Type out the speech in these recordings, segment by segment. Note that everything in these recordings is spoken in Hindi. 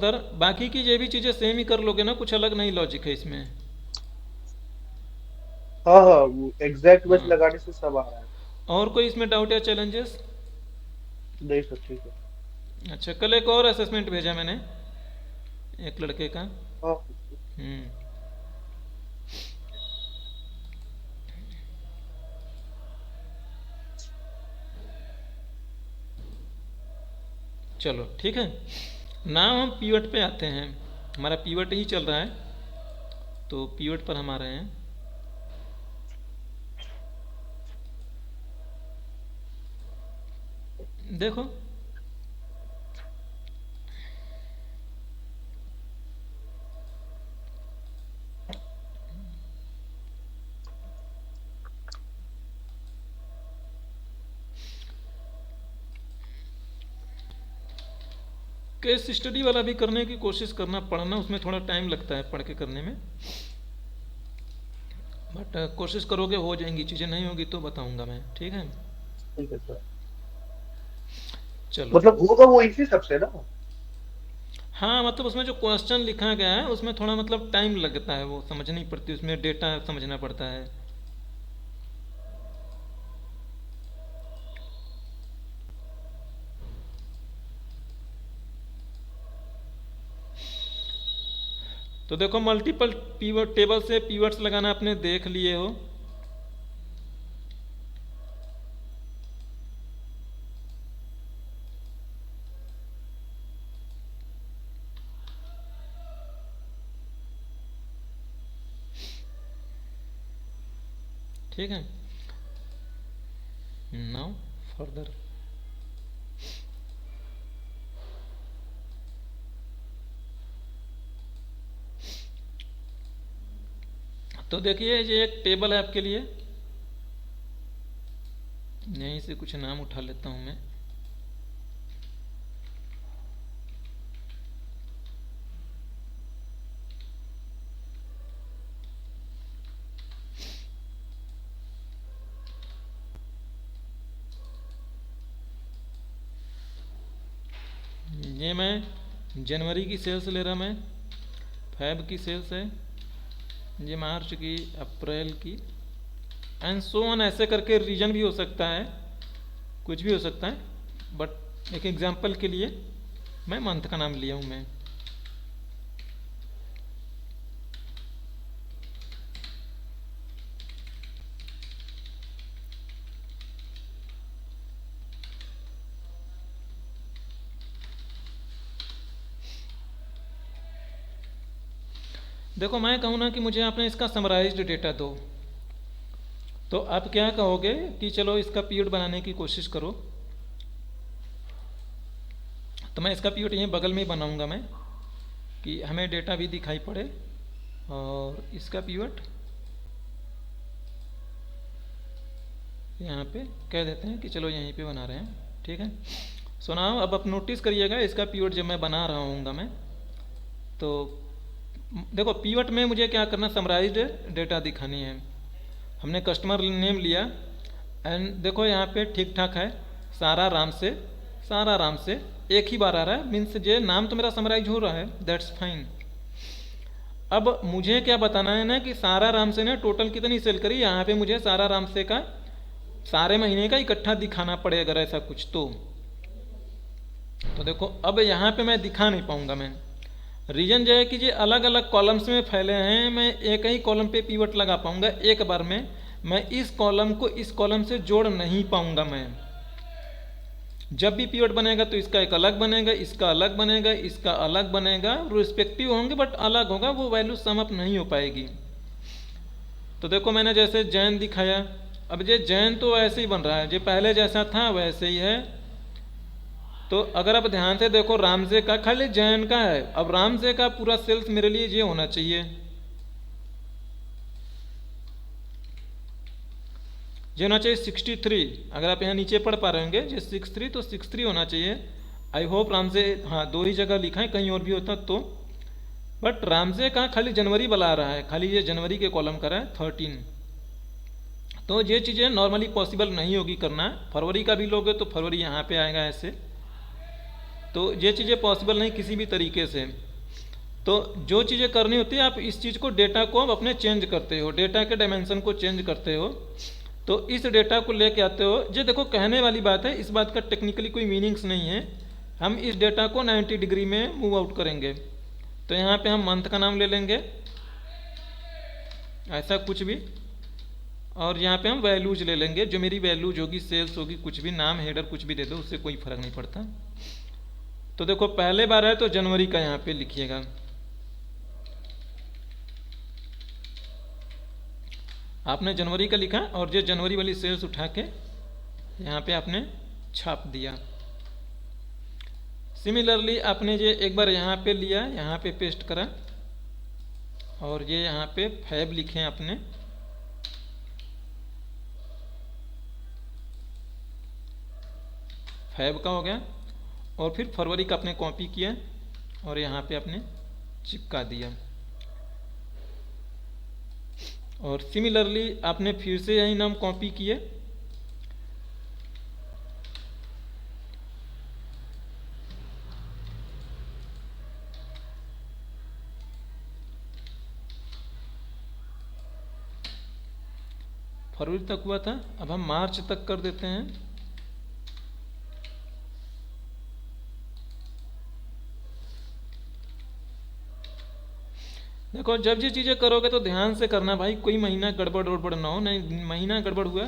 फर्दर बाकी की ये भी चीज़ें सेम ही कर लोगे ना, कुछ अलग नहीं लॉजिक है इसमें। हाँ हाँ, वो एग्जैक्ट मैच हाँ, लगाने से सब आ रहा है। और कोई इसमें डाउट या चैलेंजेस? नहीं सर, ठीक है। अच्छा, कल एक और असेसमेंट भेजा मैंने एक लड़के का। हाँ हम्म। चलो ठीक है। नाउ हम पीवट पे आते हैं। हमारा पीवट ही चल रहा है, तो पीवट पर हम आ रहे हैं। देखो, केस स्टडी वाला भी करने की कोशिश करना, पढ़ना उसमें थोड़ा टाइम लगता है पढ़ के करने में, बट कोशिश करोगे हो जाएंगी चीज़ें, नहीं होगी तो बताऊंगा मैं, ठीक है। ठीक है सर। चलो। मतलब होगा वो इसी सबसे ना? हाँ, मतलब उसमें जो क्वेश्चन लिखा गया है उसमें थोड़ा मतलब टाइम लगता है, वो समझनी पड़ती है, उसमें डेटा समझना पड़ता है। तो देखो, मल्टीपल पीवट टेबल से पीवट्स लगाना आपने देख लिए हो। ठीक है। Now further. तो देखिए, ये एक टेबल है आपके लिए, यहीं से कुछ नाम उठा लेता हूं मैं। ये मैं जनवरी की सेल्स ले रहा, मैं फैब की सेल्स है, ये मार्च की, अप्रैल की, एंड सो ऑन, ऐसे करके रीजन भी हो सकता है, कुछ भी हो सकता है, बट एक एग्जांपल के लिए मैं मंथ का नाम लिया हूँ मैं। देखो, मैं कहूँ ना कि मुझे आपने इसका समराइज्ड डेटा दो, तो आप क्या कहोगे कि चलो इसका पीरियड बनाने की कोशिश करो। तो मैं इसका पीरियड यहीं बगल में ही बनाऊंगा मैं, कि हमें डेटा भी दिखाई पड़े, और इसका पीरियड यहाँ पे कह देते हैं कि चलो यहीं पे बना रहे हैं, ठीक है। सो नाउ अब आप नोटिस करिएगा, इसका पीरियड जब मैं बना रहा हूँगा मैं, तो देखो पीवट में मुझे क्या करना, समराइज्ड डेटा दिखानी है। हमने कस्टमर नेम लिया, एंड देखो यहाँ पे ठीक ठाक है, सारा राम से, सारा राम से एक ही बार आ रहा है, मीन्स ये नाम तो मेरा समराइज हो रहा है, दैट्स फाइन। अब मुझे क्या बताना है ना कि सारा राम से ने टोटल कितनी सेल करी, यहाँ पे मुझे सारा राम से का सारे महीने का इकट्ठा दिखाना पड़े, अगर ऐसा कुछ तो देखो अब यहाँ पे मैं दिखा नहीं पाऊंगा मैं। रीजन जो है कि ये अलग अलग कॉलम्स में फैले हैं, मैं एक ही कॉलम पे पीवट लगा पाऊंगा एक बार में, मैं इस कॉलम को इस कॉलम से जोड़ नहीं पाऊंगा मैं। जब भी पीवट बनेगा तो इसका एक अलग बनेगा, इसका अलग बनेगा, इसका अलग बनेगा, रिस्पेक्टिव होंगे बट अलग होगा, वो वैल्यू सम अप नहीं हो पाएगी। तो देखो मैंने जैसे जैन दिखाया, अब ये जैन तो ऐसे ही बन रहा है, जो पहले जैसा था वैसे ही है। तो अगर आप ध्यान से देखो, रामजे का खाली जैन का है, अब रामजे का पूरा सेल्स मेरे लिए ये होना चाहिए, ये होना चाहिए 63। अगर आप यहाँ नीचे पढ़ पा रहे होंगे ये 63, तो 63 होना चाहिए। आई होप रामजे, हाँ दो ही जगह लिखा है, कहीं और भी होता तो, बट रामजे का खाली जनवरी बना रहा है, खाली ये जनवरी के कॉलम का रहा है 13। तो ये चीज़ें नॉर्मली पॉसिबल नहीं होगी करना, फरवरी का भी लोगे तो फरवरी यहाँ पे आएगा ऐसे, तो ये चीज़ें पॉसिबल नहीं किसी भी तरीके से। तो जो चीज़ें करनी होती है, आप इस चीज़ को, डेटा को आप अपने चेंज करते हो, डेटा के डायमेंशन को चेंज करते हो। तो इस डेटा को लेके आते हो। ये देखो कहने वाली बात है, इस बात का टेक्निकली कोई मीनिंग्स नहीं है। हम इस डेटा को 90 डिग्री में मूव आउट करेंगे। तो यहाँ पे हम मंथ का नाम ले लेंगे, ऐसा कुछ भी, और यहाँ पे हम वैल्यूज ले लेंगे। जो मेरी वैल्यूज होगी, सेल्स होगी, कुछ भी नाम, हेडर कुछ भी दे दो, उससे कोई फर्क नहीं पड़ता। तो देखो पहले बार है तो जनवरी का यहाँ पे लिखिएगा। आपने जनवरी का लिखा और ये जनवरी वाली सेल्स उठा के यहाँ पे आपने छाप दिया। सिमिलरली आपने ये एक बार यहाँ पे लिया, यहाँ पे पेस्ट करा, और ये यहाँ पे फैब लिखे आपने। फैब का हो गया। और फिर फरवरी का आपने कॉपी किया और यहाँ पे आपने चिपका दिया। और सिमिलरली आपने फिर से यही नाम कॉपी किए, फरवरी तक हुआ था, अब हम मार्च तक कर देते हैं। देखो जब ये चीज़ें करोगे तो ध्यान से करना भाई, कोई महीना गड़बड़ गड़बड़ ना हो, नहीं महीना गड़बड़ हुआ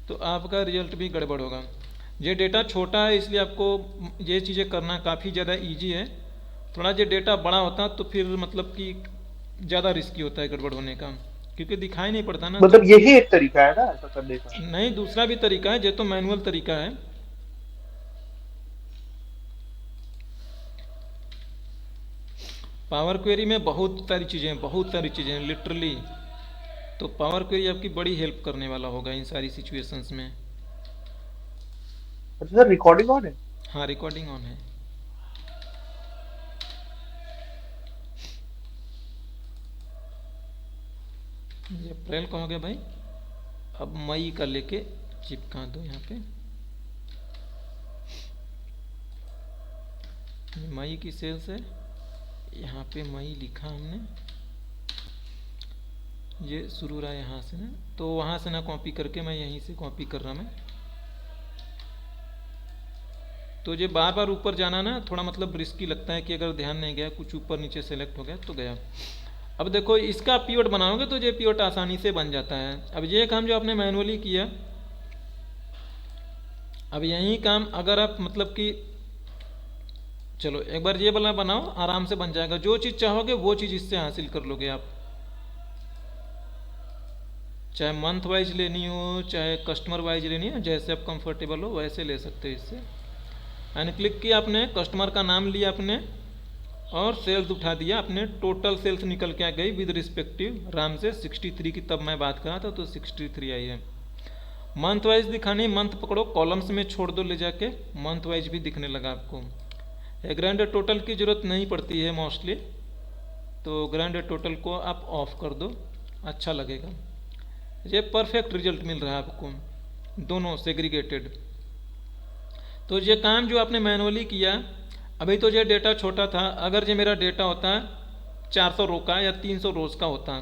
तो आपका रिजल्ट भी गड़बड़ होगा। ये डेटा छोटा है इसलिए आपको ये चीज़ें करना काफ़ी ज़्यादा इजी है। थोड़ा ये डेटा बड़ा होता तो फिर मतलब कि ज़्यादा रिस्की होता है गड़बड़ होने का, क्योंकि दिखाई नहीं पड़ता ना। मतलब यही एक तरीका है ना ऐसा करने का? नहीं, दूसरा भी तरीका है, ये तो मैनुअल तरीका है। पावर क्वेरी में बहुत सारी चीज़ें लिटरली। तो पावर क्वेरी आपकी बड़ी हेल्प करने वाला होगा इन सारी सिचुएशंस में। अच्छा सर, रिकॉर्डिंग ऑन है? हाँ, रिकॉर्डिंग ऑन है। ये अप्रैल का हो गया भाई, अब मई का लेके चिपका दो यहाँ पे। मई की सेल्स है, यहाँ पे मई लिखा हमने, ये शुरू रहा यहाँ से ना, तो वहाँ से ना कॉपी करके मैं यहीं से कॉपी कर रहा मैं। तो ये बार बार ऊपर जाना ना थोड़ा मतलब रिस्की लगता है कि अगर ध्यान नहीं गया, कुछ ऊपर नीचे सेलेक्ट हो गया तो गया। अब देखो इसका पिवट बनाओगे तो ये पिवट आसानी से बन जाता है। अब ये काम जो आपने मैनुअली किया, अब यही काम अगर आप मतलब कि चलो एक बार ये वाला बनाओ, आराम से बन जाएगा। जो चीज़ चाहोगे वो चीज़ इससे हासिल कर लोगे आप। चाहे मंथ वाइज लेनी हो, चाहे कस्टमर वाइज लेनी हो, जैसे आप कंफर्टेबल हो वैसे ले सकते हो इससे। एंड क्लिक किया आपने, कस्टमर का नाम लिया आपने और सेल्स उठा दिया आपने। टोटल सेल्स निकल के आ गई विद रिस्पेक्टिव राम से 63 की, तब मैं बात कर रहा था तो 63 आई है। मंथ वाइज दिखानी, मंथ पकड़ो कॉलम्स में छोड़ दो ले जाके, मंथ वाइज भी दिखने लगा आपको। ग्रैंड टोटल की ज़रूरत नहीं पड़ती है मोस्टली, तो ग्रैंड टोटल को आप ऑफ कर दो, अच्छा लगेगा। ये परफेक्ट रिजल्ट मिल रहा है आपको, दोनों सेग्रीगेटेड। तो ये काम जो आपने मैनुअली किया, अभी तो ये डेटा छोटा था। अगर ये मेरा डेटा होता 400 रो का या 300 रोज का होता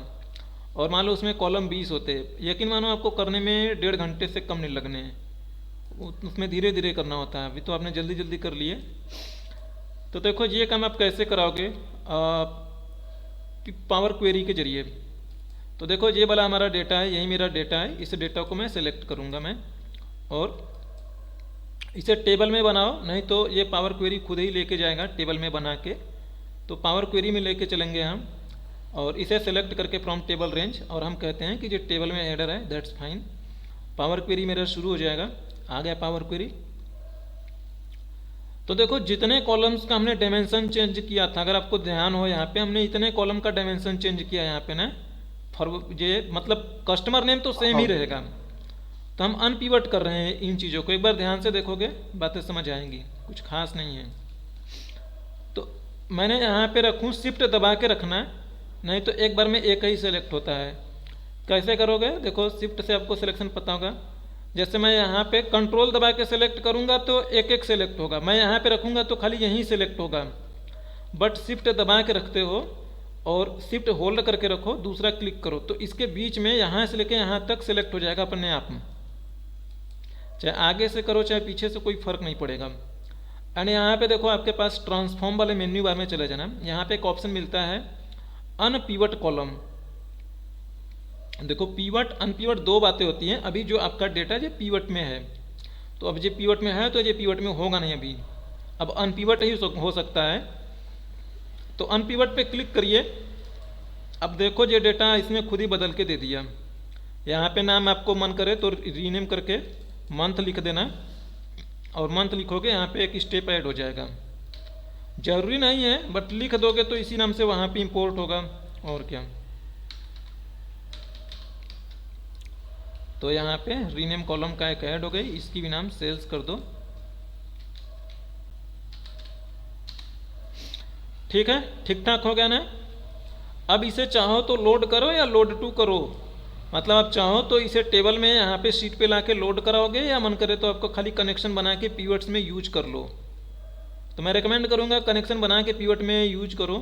और मान लो उसमें कॉलम 20 होते, यकीन मानो आपको करने में 1.5 घंटे से कम नहीं लगने हैं। उसमें धीरे धीरे करना होता है, अभी तो आपने जल्दी जल्दी कर लिए। तो देखो ये काम आप कैसे कराओगे, पावर क्वेरी के जरिए। तो देखो ये वाला हमारा डेटा है, यही मेरा डेटा है। इस डेटा को मैं सेलेक्ट करूँगा मैं और इसे टेबल में बनाओ, नहीं तो ये पावर क्वेरी खुद ही लेके जाएगा टेबल में बना के। तो पावर क्वेरी में लेके चलेंगे हम और इसे सेलेक्ट करके फ्रॉम टेबल रेंज, और हम कहते हैं कि जो टेबल में हेडर है दैट्स फाइन। पावर क्वेरी मेरा शुरू हो जाएगा, आ गया पावर क्वेरी। तो देखो जितने कॉलम्स का हमने डायमेंशन चेंज किया था, अगर आपको ध्यान हो यहाँ पे हमने इतने कॉलम का डायमेंशन चेंज किया यहाँ पे ना, फॉर ये मतलब कस्टमर नेम तो सेम ही रहेगा। तो हम अनपिवट कर रहे हैं इन चीज़ों को, एक बार ध्यान से देखोगे बातें समझ आएंगी, कुछ खास नहीं है। तो मैंने यहाँ पे रखूँ, शिफ्ट दबा के रखना है, नहीं तो एक बार में एक ही सेलेक्ट होता है। कैसे करोगे, देखो शिफ्ट से आपको सिलेक्शन पता होगा। जैसे मैं यहाँ पे कंट्रोल दबा के सेलेक्ट करूँगा तो एक एक सेलेक्ट होगा, मैं यहाँ पे रखूँगा तो खाली यहीं सेलेक्ट होगा। बट शिफ्ट दबा के रखते हो और शिफ्ट होल्ड करके रखो, दूसरा क्लिक करो तो इसके बीच में यहाँ से लेके यहाँ तक सेलेक्ट हो जाएगा अपने आप में, चाहे आगे से करो चाहे पीछे से, कोई फर्क नहीं पड़ेगा। एंड यहाँ पे देखो आपके पास ट्रांसफॉर्म वाले मेन्यू बार में चले जाना, यहाँ पे एक ऑप्शन मिलता है अनपिवट कॉलम। देखो पीवट अनपिवट दो बातें होती हैं। अभी जो आपका डेटा जो पीवट में है, तो अब ये पीवट में है तो ये पीवट में होगा नहीं अभी, अब अनपिवट ही हो सकता है। तो अनपिवट पे क्लिक करिए। अब देखो ये डेटा इसने खुद ही बदल के दे दिया। यहाँ पे नाम आपको मन करे तो रीनेम करके मंथ लिख देना, और मंथ लिखोगे यहाँ पे एक स्टेप ऐड हो जाएगा। जरूरी नहीं है बट लिख दोगे तो इसी नाम से वहाँ पे इंपोर्ट होगा, और क्या। तो यहाँ पे रीनेम कॉलम का एक ऐड हो गई, इसकी भी नाम सेल्स कर दो। ठीक है, ठीक ठाक हो गया ना। अब इसे चाहो तो लोड करो या लोड टू करो, मतलब आप चाहो तो इसे टेबल में यहाँ पे शीट पे लाके लोड कराओगे, या मन करे तो आपको खाली कनेक्शन बना के पीवट्स में यूज कर लो। तो मैं रेकमेंड करूँगा कनेक्शन बना के पीवट में यूज करो।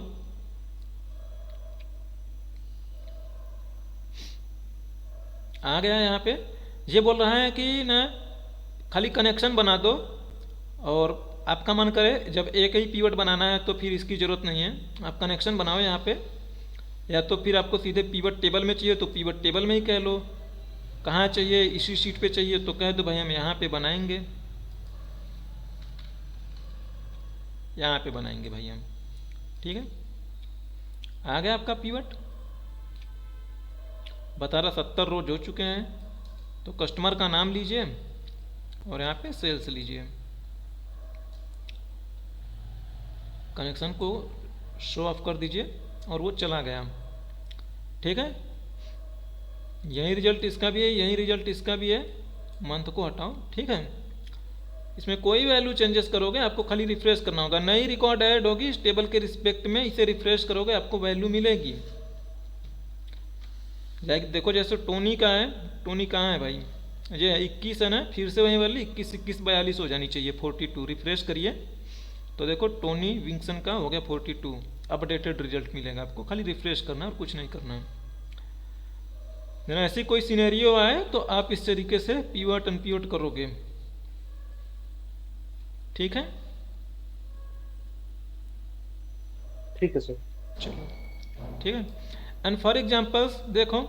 आ गया यहाँ पे, ये बोल रहा है कि ना खाली कनेक्शन बना दो, और आपका मन करे जब एक ही पीवट बनाना है तो फिर इसकी ज़रूरत नहीं है, आप कनेक्शन बनाओ यहाँ पे। या तो फिर आपको सीधे पीवट टेबल में चाहिए तो पीवट टेबल में ही कह लो, कहाँ चाहिए इसी शीट पे चाहिए तो कह दो भाई हम यहाँ पे बनाएंगे, यहाँ पे बनाएंगे भाई हम। ठीक है, आ गया आपका पीवट। बता रहा 70 रोज हो चुके हैं। तो कस्टमर का नाम लीजिए और यहाँ पे सेल्स लीजिए, कनेक्शन को शो ऑफ कर दीजिए और वो चला गया। ठीक है, यही रिजल्ट इसका भी है, यही रिजल्ट इसका भी है। मंथ को हटाओ। ठीक है, इसमें कोई वैल्यू चेंजेस करोगे आपको खाली रिफ्रेश करना होगा। नई रिकॉर्ड ऐड होगी इस टेबल के रिस्पेक्ट में, इसे रिफ्रेश करोगे आपको वैल्यू मिलेगी। लाइक देखो जैसे टोनी का है, टोनी कहाँ है भाई, ये 21 है ना, फिर से वही वाली 21 21 42 हो जानी चाहिए 42। रिफ्रेश करिए तो देखो टोनी विंगसन का हो गया 42, अपडेटेड रिजल्ट मिलेगा आपको। खाली रिफ्रेश करना और कुछ नहीं करना है। जरा ऐसी कोई सिनेरियो आए तो आप इस तरीके से पीवट अनपीवट करोगे। ठीक है, ठीक है सर। चलो ठीक है। एंड फॉर एग्जाम्पल्स देखो,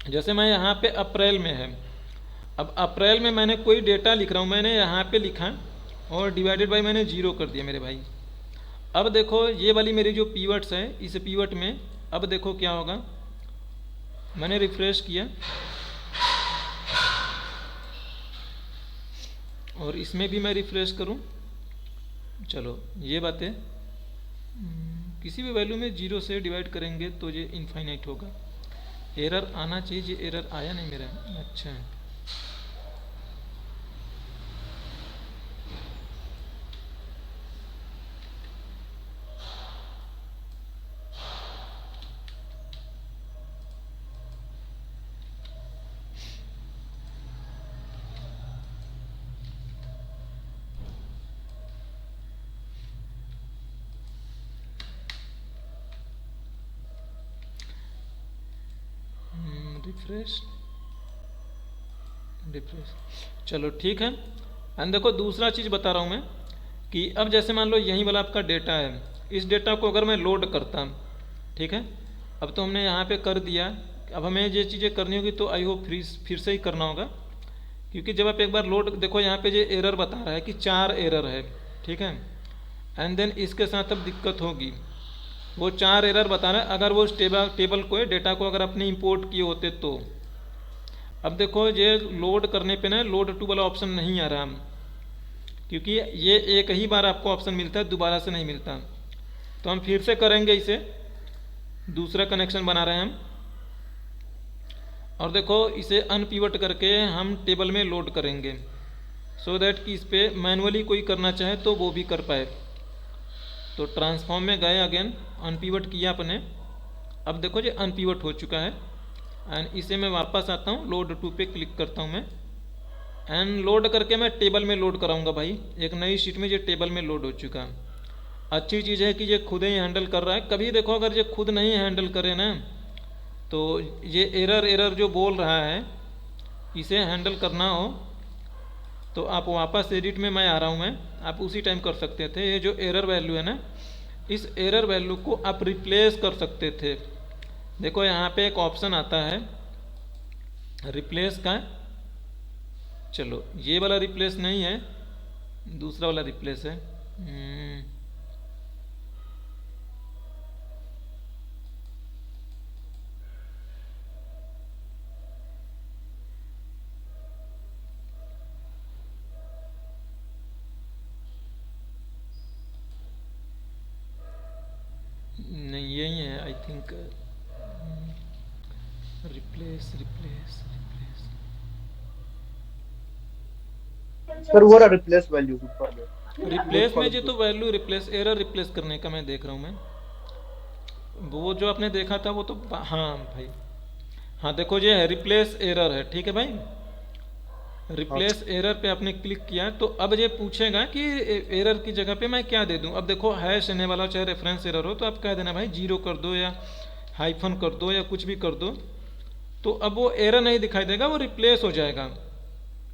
जैसे मैं यहाँ पे अप्रैल में है, अब अप्रैल में मैंने कोई डेटा लिख रहा हूँ, मैंने यहाँ पे लिखा और डिवाइडेड बाई मैंने 0 कर दिया मेरे भाई। अब देखो ये वाली मेरी जो पीवट्स है, इस पीवट में अब देखो क्या होगा। मैंने रिफ्रेश किया और इसमें भी मैं रिफ्रेश करूं। चलो ये बातें किसी भी वैल्यू में 0 से डिवाइड करेंगे तो ये इनफाइनाइट होगा। एरर आना चाहिए, ये एरर आया नहीं मेरा। अच्छा रिफ्रेश रिफ्रेश, चलो ठीक है। एंड देखो दूसरा चीज़ बता रहा हूँ मैं कि अब जैसे मान लो यही वाला आपका डेटा है, इस डेटा को अगर मैं लोड करता, ठीक है, अब तो हमने यहाँ पे कर दिया। अब हमें ये चीज़ें करनी होगी तो आई होप फिर से ही करना होगा, क्योंकि जब आप एक बार लोड, देखो यहाँ पे ये एरर बता रहा है कि 4 एरर है। ठीक है, एंड देन इसके साथ अब दिक्कत होगी, वो 4 एरर बता रहा है। अगर वो टेबल को डेटा को अगर आपने इंपोर्ट किए होते तो। अब देखो ये लोड करने पे ना लोड टू वाला ऑप्शन नहीं आ रहा, क्योंकि ये एक ही बार आपको ऑप्शन मिलता है, दोबारा से नहीं मिलता। तो हम फिर से करेंगे इसे, दूसरा कनेक्शन बना रहे हैं हम, और देखो इसे अनपिवट करके हम टेबल में लोड करेंगे, सो दैट कि इस पर मैनुअली कोई करना चाहे तो वो भी कर पाए। तो ट्रांसफॉर्म में गए, अगेन अनपिवट किया अपने। अब देखो ये अनपिवट हो चुका है। एंड इसे मैं वापस आता हूँ, लोड टू पे क्लिक करता हूँ मैं, एंड लोड करके मैं टेबल में लोड कराऊंगा भाई। एक नई शीट में ये टेबल में लोड हो चुका। अच्छी चीज़ है कि ये खुद ही हैंडल कर रहा है। कभी देखो अगर ये खुद नहीं हैंडल करे ना तो ये एरर एरर जो बोल रहा है, इसे हैंडल करना हो तो आप वापस एडिट में मैं आ रहा हूँ मैं, आप उसी टाइम कर सकते थे। ये जो एरर वैल्यू है ना, इस एरर वैल्यू को आप रिप्लेस कर सकते थे। देखो यहाँ पे एक ऑप्शन आता है रिप्लेस का, चलो ये वाला रिप्लेस नहीं है, दूसरा वाला रिप्लेस है। नहीं यही है I think, replace replace replace. Sir वो रहा रिप्लेस वैल्यू ऊपर में। रिप्लेस में जो तो वैल्यू रिप्लेस, एरर रिप्लेस करने का मैं देख रहा हूँ मैं। वो जो आपने देखा था वो तो हाँ भाई, हाँ देखो ये है रिप्लेस एरर है, ठीक है भाई। रिप्लेस एरर पे आपने क्लिक किया तो अब ये पूछेगा कि एरर की जगह पे मैं क्या दे दूं। अब देखो हैश आने वाला चाहे रेफरेंस एरर हो तो आप कह देना भाई 0 कर दो या हाइफन कर दो या कुछ भी कर दो, तो अब वो एरर नहीं दिखाई देगा, वो रिप्लेस हो जाएगा,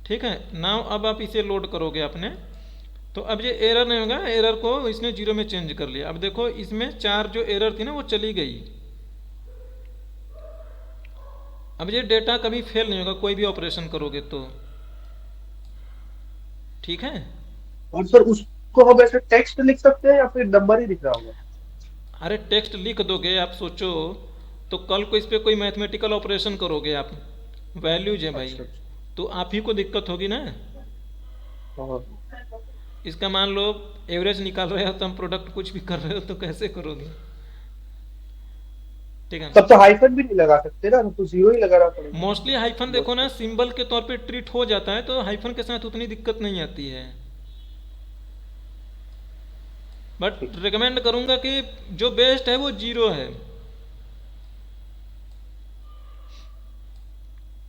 ठीक है। नाउ अब आप इसे लोड करोगे आपने तो अब ये एरर नहीं होगा, एरर को इसने 0 में चेंज कर लिया। अब देखो इसमें 4 जो एरर थी ना वो चली गई। अब ये डेटा कभी फेल नहीं होगा कोई भी ऑपरेशन करोगे तो, ठीक है। और सर उसको हम ऐसे टेक्स्ट लिख सकते हैं या फिर नंबर ही लिख रहा होगा? अरे टेक्स्ट लिख दोगे आप, सोचो तो कल को इस पे कोई मैथमेटिकल ऑपरेशन करोगे आप, वैल्यूज है भाई, अच्छा। तो आप ही को दिक्कत होगी ना। हाँ। इसका मान लो एवरेज निकाल रहे हो तो हम प्रोडक्ट कुछ भी कर रहे हो तो कैसे करोगे, ठीक है। तब तो हाइफन भी नहीं लगा सकते ना, तो 0 ही लगाना पड़ेगा। मोस्टली हाइफन देखो ना सिंबल के तौर पे ट्रीट हो जाता है, तो हाइफन के साथ उतनी दिक्कत नहीं आती है। बट रिकमेंड करूंगा कि जो बेस्ट है वो 0 है।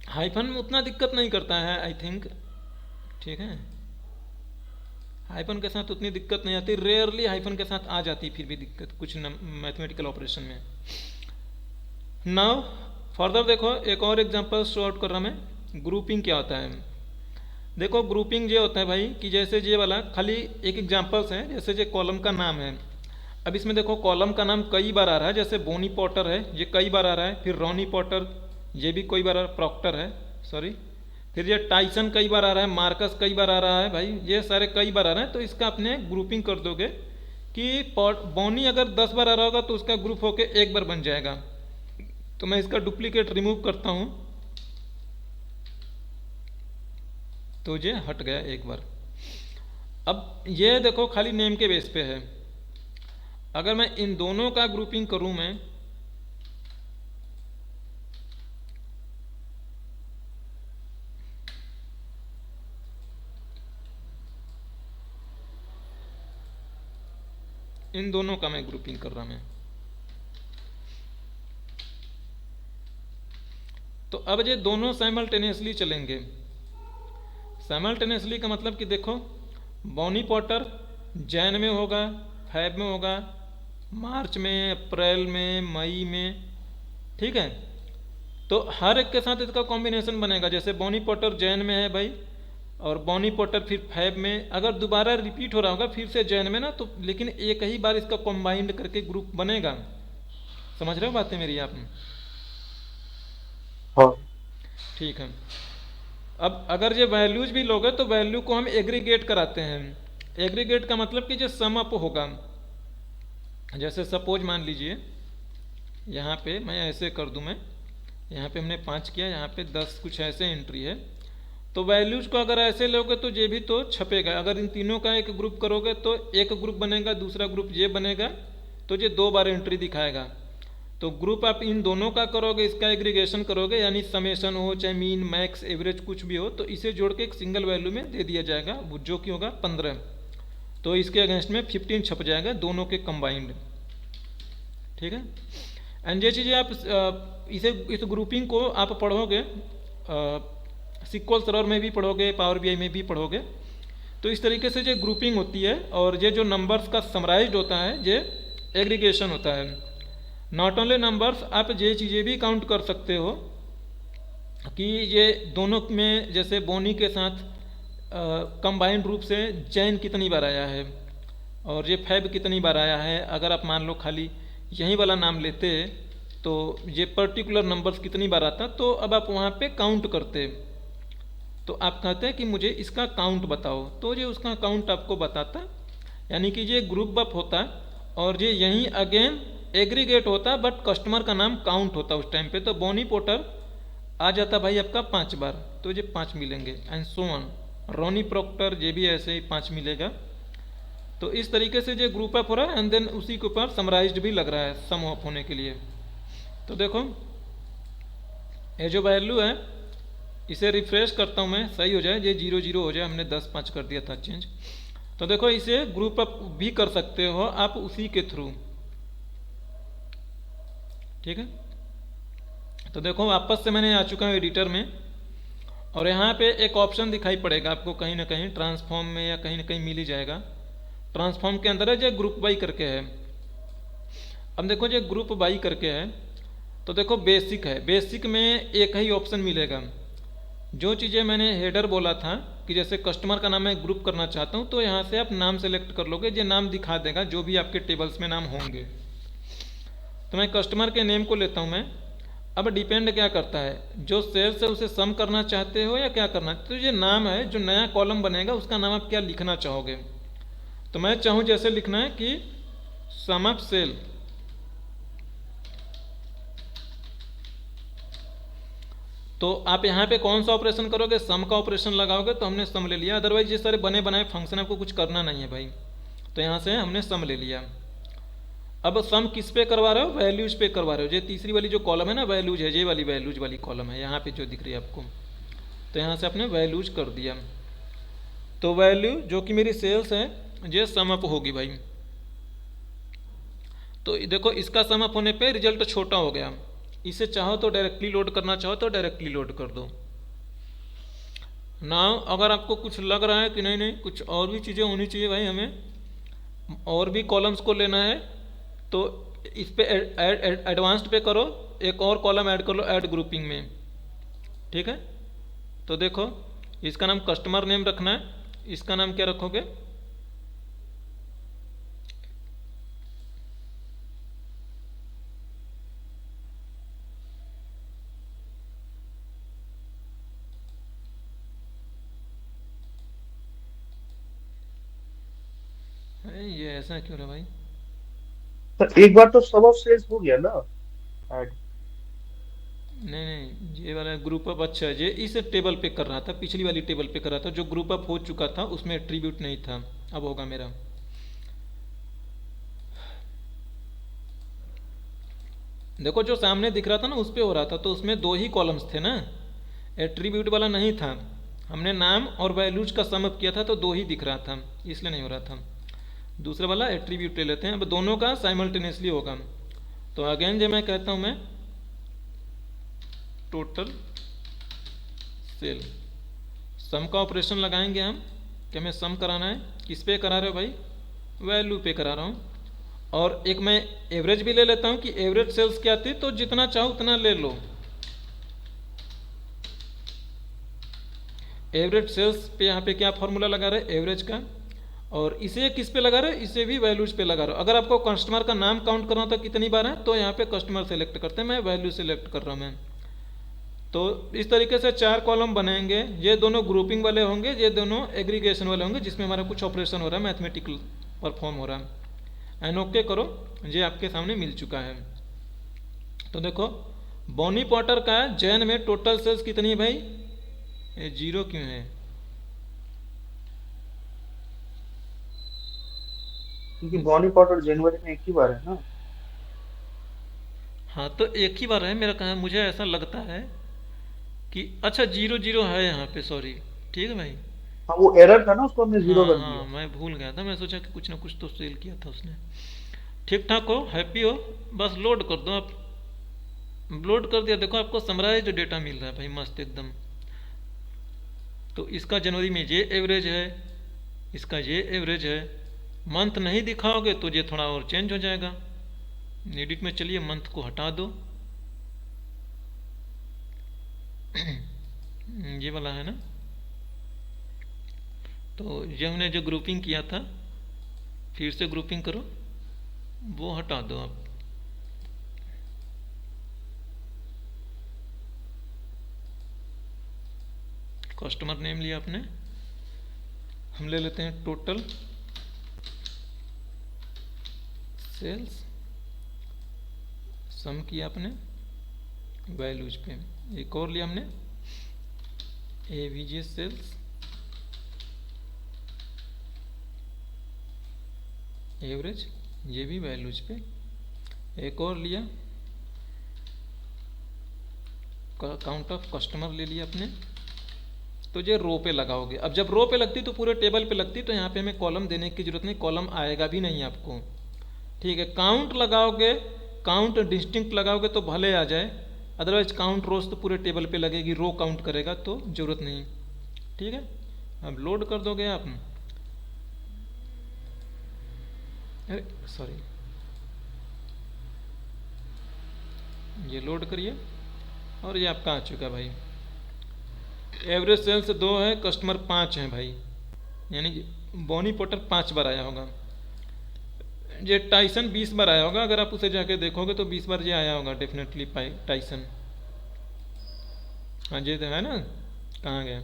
हाइफन में उतना दिक्कत नहीं करता है आई थिंक, ठीक है। हाइफन के साथ उतनी दिक्कत नहीं आती, रेयरली हाइफन के साथ आ जाती फिर भी दिक्कत कुछ मैथमेटिकल ऑपरेशन में। नाउ फर्दर देखो एक और एग्जांपल शो आउट कर रहा मैं, ग्रुपिंग क्या होता है। देखो ग्रुपिंग ये होता है भाई कि जैसे ये वाला खाली एक एग्जांपल्स है, जैसे ये कॉलम का नाम है। अब इसमें देखो कॉलम का नाम कई बार आ रहा है, जैसे बोनी पॉटर है ये कई बार आ रहा है, फिर रॉनी पॉटर ये भी कई बार आ रहा है, प्रॉक्टर है सॉरी, फिर ये टाइसन कई बार आ रहा है, मार्कस कई बार आ रहा है भाई, ये सारे कई बार आ रहे हैं। तो इसका अपने ग्रुपिंग कर दोगे कि बोनी अगर 10 बार आ रहा होगा तो उसका ग्रुप होके एक बार बन जाएगा। तो मैं इसका डुप्लीकेट रिमूव करता हूं तो ये हट गया एक बार। अब ये देखो खाली नेम के बेस पे है, अगर मैं इन दोनों का ग्रुपिंग करूं मैं, इन दोनों का मैं ग्रुपिंग कर रहा मैं, तो अब ये दोनों साइमल्टेनियसली चलेंगे। साइमल्टेनियसली का मतलब कि देखो बोनी पॉटर जैन में होगा, फैब में होगा, मार्च में, अप्रैल में, मई में, ठीक है। तो हर एक के साथ इसका कॉम्बिनेशन बनेगा, जैसे बोनी पॉटर जैन में है भाई और बोनी पॉटर फिर फैब में, अगर दोबारा रिपीट हो रहा होगा फिर से जैन में ना, तो लेकिन एक ही बार इसका कॉम्बाइंड करके ग्रुप बनेगा। समझ रहे हो बातें मेरी आप? हाँ ठीक है। अब अगर ये वैल्यूज भी लोगे तो वैल्यू को हम एग्रीगेट कराते हैं। एग्रीगेट का मतलब कि जो सम अप होगा, जैसे सपोज मान लीजिए यहाँ पे मैं ऐसे कर दूं, मैं यहाँ पे हमने 5 किया, यहाँ पे 10 कुछ ऐसे एंट्री है, तो वैल्यूज को अगर ऐसे लोगे तो ये भी तो छपेगा। अगर इन तीनों का एक ग्रुप करोगे तो एक ग्रुप बनेगा, दूसरा ग्रुप ये बनेगा, तो ये 2 बार एंट्री दिखाएगा। तो ग्रुप आप इन दोनों का करोगे, इसका एग्रीगेशन करोगे, यानी समेशन हो चाहे मीन मैक्स एवरेज कुछ भी हो, तो इसे जोड़ के एक सिंगल वैल्यू में दे दिया जाएगा, जो कि होगा 15। तो इसके अगेंस्ट में 15 छप जाएगा दोनों के कंबाइंड, ठीक है। एंड ये चीज़ें आप इस ग्रुपिंग को आप पढ़ोगे, सिक्वल सर्वर में भी पढ़ोगे, पावर बीआई में भी पढ़ोगे। तो इस तरीके से जो ग्रुपिंग होती है और ये जो नंबर्स का समराइज्ड होता है ये एग्रीगेशन होता है। नॉट ओनली नंबर्स, आप ये चीज़ें भी काउंट कर सकते हो कि ये दोनों में जैसे बोनी के साथ कंबाइंड रूप से जैन कितनी बार आया है और ये फैब कितनी बार आया है। अगर आप मान लो खाली यही वाला नाम लेते तो ये पर्टिकुलर नंबर्स कितनी बार आता, तो अब आप वहाँ पे काउंट करते, तो आप कहते हैं कि मुझे इसका काउंट बताओ, तो ये उसका काउंट आपको बताता। यानी कि ये ग्रुप बफ होता और ये यहीं अगेन एग्रीगेट होता, बट कस्टमर का नाम काउंट होता उस टाइम पे। तो बोनी पोर्टर आ जाता भाई आपका 5 बार, तो ये 5 मिलेंगे and so on. Ronnie Proctor ये भी ऐसे ही 5 मिलेगा। तो इस तरीके से जो ग्रुप अप हो रहा है एंड देन उसी के ऊपर समराइज्ड भी लग रहा है सम ऑफ होने के लिए। तो देखो ये जो वैल्यू है इसे रिफ्रेश करता हूँ मैं, सही हो जाए, ये 0 0 हो जाए, हमने 10 5 कर दिया था चेंज। तो देखो इसे ग्रुप अप भी कर सकते हो आप उसी के थ्रू, ठीक है। तो देखो वापस से मैंने आ चुका हूँ एडिटर में और यहाँ पे एक ऑप्शन दिखाई पड़ेगा आपको कहीं ना कहीं ट्रांसफॉर्म में या कहीं ना कहीं मिल ही जाएगा। ट्रांसफॉर्म के अंदर है जो ग्रुप बाई करके है। अब देखो जो ग्रुप बाई करके है तो देखो बेसिक है, बेसिक में एक ही ऑप्शन मिलेगा। जो चीज़ें मैंने हेडर बोला था कि जैसे कस्टमर का नाम मैं ग्रुप करना चाहता हूँ तो यहाँ से आप नाम सेलेक्ट कर लोगे, जो नाम दिखा देगा जो भी आपके टेबल्स में नाम होंगे। तो मैं कस्टमर के नेम को लेता हूँ मैं। अब डिपेंड क्या करता है, जो सेल्स है उसे सम करना चाहते हो या क्या करना, तो ये नाम है जो नया कॉलम बनेगा उसका नाम आप क्या लिखना चाहोगे। तो मैं चाहूँ जैसे लिखना है कि सम ऑफ सेल, तो आप यहाँ पे कौन सा ऑपरेशन करोगे, सम का ऑपरेशन लगाओगे, तो हमने सम ले लिया। अदरवाइज ये सारे बने बनाए फंक्शन आपको कुछ करना नहीं है भाई, तो यहाँ से हमने सम ले लिया। अब सम किस पे करवा रहे हो, वैल्यूज पे करवा रहे हो। ये तीसरी वाली जो कॉलम है ना वैल्यूज है, ये वाली वैल्यूज वाली कॉलम है यहाँ पे जो दिख रही है आपको, तो यहाँ से आपने वैल्यूज कर दिया। तो वैल्यू जो कि मेरी सेल्स है ये सम अप होगी भाई। तो देखो इसका सम अप होने पे रिजल्ट छोटा हो गया। इसे चाहो तो डायरेक्टली लोड करना चाहो तो डायरेक्टली लोड कर दो। ना अगर आपको कुछ लग रहा है कि नहीं नहीं कुछ और भी चीज़ें होनी चाहिए भाई, हमें और भी कॉलम्स को लेना है, तो इस पे एडवांस्ड पे करो, एक और कॉलम ऐड कर लो ऐड ग्रुपिंग में, ठीक है। तो देखो इसका नाम कस्टमर नेम रखना है, इसका नाम क्या रखोगे, ये ऐसा क्यों रहा भाई। तो एक बार तो सब ऑफ सेल्स हो गया ना ऐड। नहीं नहीं ये वाला ग्रुप अप, अच्छा ये इस टेबल पे कर रहा था, पिछली वाली टेबल पे कर रहा था, जो ग्रुप अप हो चुका था उसमें एट्रीब्यूट नहीं था, अब होगा मेरा। देखो जो सामने दिख रहा था ना उस पे हो रहा था, तो उसमें 2 ही कॉलम्स थे ना, एट्रीब्यूट वाला नहीं था। हमने नाम और वैल्यूज का सम अप किया था तो 2 ही दिख रहा था, इसलिए नहीं हो रहा था। दूसरा वाला एट्रीब्यूट ले लेते हैं, अब दोनों का साइमल्टेनियसली होगा। तो अगेन जो मैं कहता हूँ मैं टोटल सेल, सम का ऑपरेशन लगाएंगे हम कि हमें सम कराना है, किस पे करा रहे हो भाई, वैल्यू पे करा रहा हूँ। और एक मैं एवरेज भी ले लेता हूँ कि एवरेज सेल्स क्या थी, तो जितना चाहो उतना ले लो। एवरेज सेल्स पे यहाँ पे क्या फॉर्मूला लगा रहे एवरेज का, और इसे किस पे लगा रहे, इसे भी वैल्यूज पे लगा रहे हो। अगर आपको कस्टमर का नाम काउंट करना था कितनी बार है, तो यहाँ पे कस्टमर सेलेक्ट करते हैं, मैं वैल्यू सेलेक्ट कर रहा हूँ मैं। तो इस तरीके से 4 कॉलम बनेंगे, ये दोनों ग्रुपिंग वाले होंगे, ये दोनों एग्रीगेशन वाले होंगे, जिसमें हमारा कुछ ऑपरेशन हो रहा है, मैथमेटिकल परफॉर्म हो रहा है। एंड ओके करो, ये आपके सामने मिल चुका है। तो देखो बोनी पॉटर का जैन में टोटल सेल्स कितनी है भाई, ये 0 क्यों है, क्योंकि बॉनी पॉट और जनवरी में एक ही बार है ना। हाँ तो एक ही बार है मेरा कहा, मुझे ऐसा लगता है कि अच्छा 0 0 है यहाँ पे, सॉरी, ठीक है भाई। हाँ वो एरर था ना, उसको हमने जीरो हाँ कर हाँ दिया। मैं भूल गया था, मैं सोचा कि कुछ ना कुछ तो सेल किया था उसने। ठीक ठाक हो, हैप्पी हो, बस लोड कर दो आप। लोड कर दिया, देखो आपको समराइज्ड डेटा मिल रहा है भाई मस्त एकदम। तो इसका जनवरी में ये एवरेज है, इसका ये एवरेज है। मंथ नहीं दिखाओगे तो ये थोड़ा और चेंज हो जाएगा। एडिट में चलिए मंथ को हटा दो ये वाला है ना, तो ये हमने जो ग्रुपिंग किया था फिर से ग्रुपिंग करो, वो हटा दो आप। कस्टमर नेम लिया आपने, हम ले लेते हैं टोटल सेल्स, सम किया आपने वैल्यूज पे। एक और लिया हमने एवीजे सेल्स, एवरेज, ये भी वैल्यूज पे। एक और लिया काउंट ऑफ कस्टमर ले लिया आपने, तो ये रो पे लगाओगे। अब जब रो पे लगती तो पूरे टेबल पे लगती, तो यहाँ पे हमें कॉलम देने की जरूरत नहीं, कॉलम आएगा भी नहीं आपको, ठीक है। काउंट लगाओगे, काउंट डिस्टिंक्ट लगाओगे तो भले आ जाए, अदरवाइज काउंट रोज तो पूरे टेबल पे लगेगी, रो काउंट करेगा तो जरूरत नहीं, ठीक है। अब लोड कर दोगे आप, अरे सॉरी, ये लोड करिए और ये आपका आ चुका भाई। एवरेज सेल्स 2 है, कस्टमर 5 हैं भाई, यानी बॉनी पोर्टर 5 बार आया होगा। ये टाइसन 20 बार आया होगा, अगर आप उसे जाके देखोगे तो 20 बार ये आया होगा डेफिनेटली टाइसन। हाँ ये तो है ना, कहाँ गया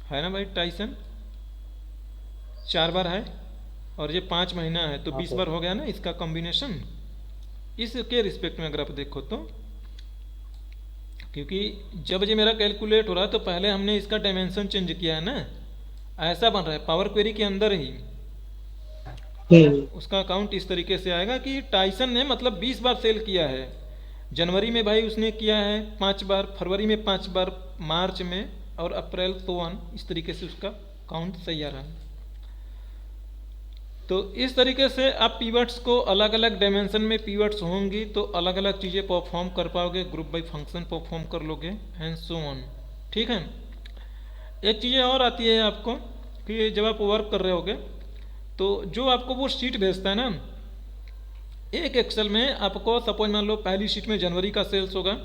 है ना भाई, टाइसन 4 बार है और ये 5 महीना है, तो 20 बार हो गया ना इसका कॉम्बिनेशन। इसके रिस्पेक्ट में अगर आप देखो तो, क्योंकि जब ये मेरा कैलकुलेट हो रहा है तो पहले हमने इसका डायमेंशन चेंज किया है ना, ऐसा बन रहा है पावर क्वेरी के अंदर ही। उसका अकाउंट इस तरीके से आएगा कि टाइसन ने मतलब 20 बार सेल किया है। जनवरी में भाई उसने किया है 5 बार, फरवरी में 5 बार, मार्च में और अप्रैल तो 1, इस तरीके से उसका काउंट सही आ रहा है। तो इस तरीके से आप पीवर्ड्स को अलग अलग डायमेंशन में पीवर्ड्स होंगी तो अलग अलग चीज़ें परफॉर्म कर पाओगे, ग्रुप बाई फंक्शन परफॉर्म कर लोगे एंड सो ऑन, ठीक है। एक चीज़ें और आती है आपको कि जब आप वर्क कर रहे होगे तो जो आपको वो शीट भेजता है ना, एक एक्सेल में आपको सपोज मान लो पहली शीट में जनवरी का सेल्स होगा,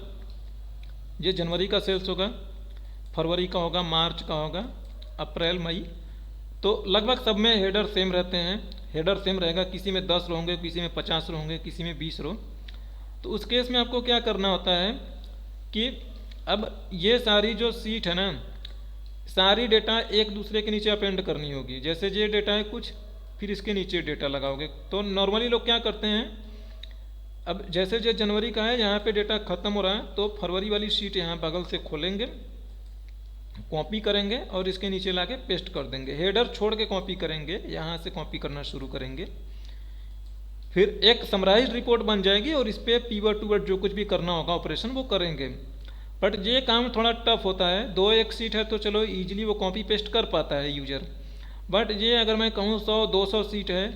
ये जनवरी का सेल्स होगा, फरवरी का होगा, मार्च का होगा, अप्रैल मई, तो लगभग सब में हेडर सेम रहते हैं। हेडर सेम रहेगा, किसी में 10 रो होंगे, किसी में 50 रो होंगे, किसी में 20 रो। तो उस केस में आपको क्या करना होता है कि अब ये सारी जो सीट है ना, सारी डेटा एक दूसरे के नीचे अपेंड करनी होगी। जैसे ये डेटा है कुछ, फिर इसके नीचे डेटा लगाओगे। तो नॉर्मली लोग क्या करते हैं, अब जैसे जो जनवरी का है यहाँ पे डेटा खत्म हो रहा है तो फरवरी वाली शीट यहाँ बगल से खोलेंगे, कॉपी करेंगे और इसके नीचे लाके पेस्ट कर देंगे। हेडर छोड़ के कॉपी करेंगे, यहाँ से कॉपी करना शुरू करेंगे, फिर एक समराइज्ड रिपोर्ट बन जाएगी और इस पर पीवर्ड टू वर्ड जो कुछ भी करना होगा ऑपरेशन वो करेंगे। बट ये काम थोड़ा टफ होता है, 2 एक सीट है तो चलो इजीली वो कॉपी पेस्ट कर पाता है यूजर, बट ये अगर मैं कहूँ 100-200 सीट है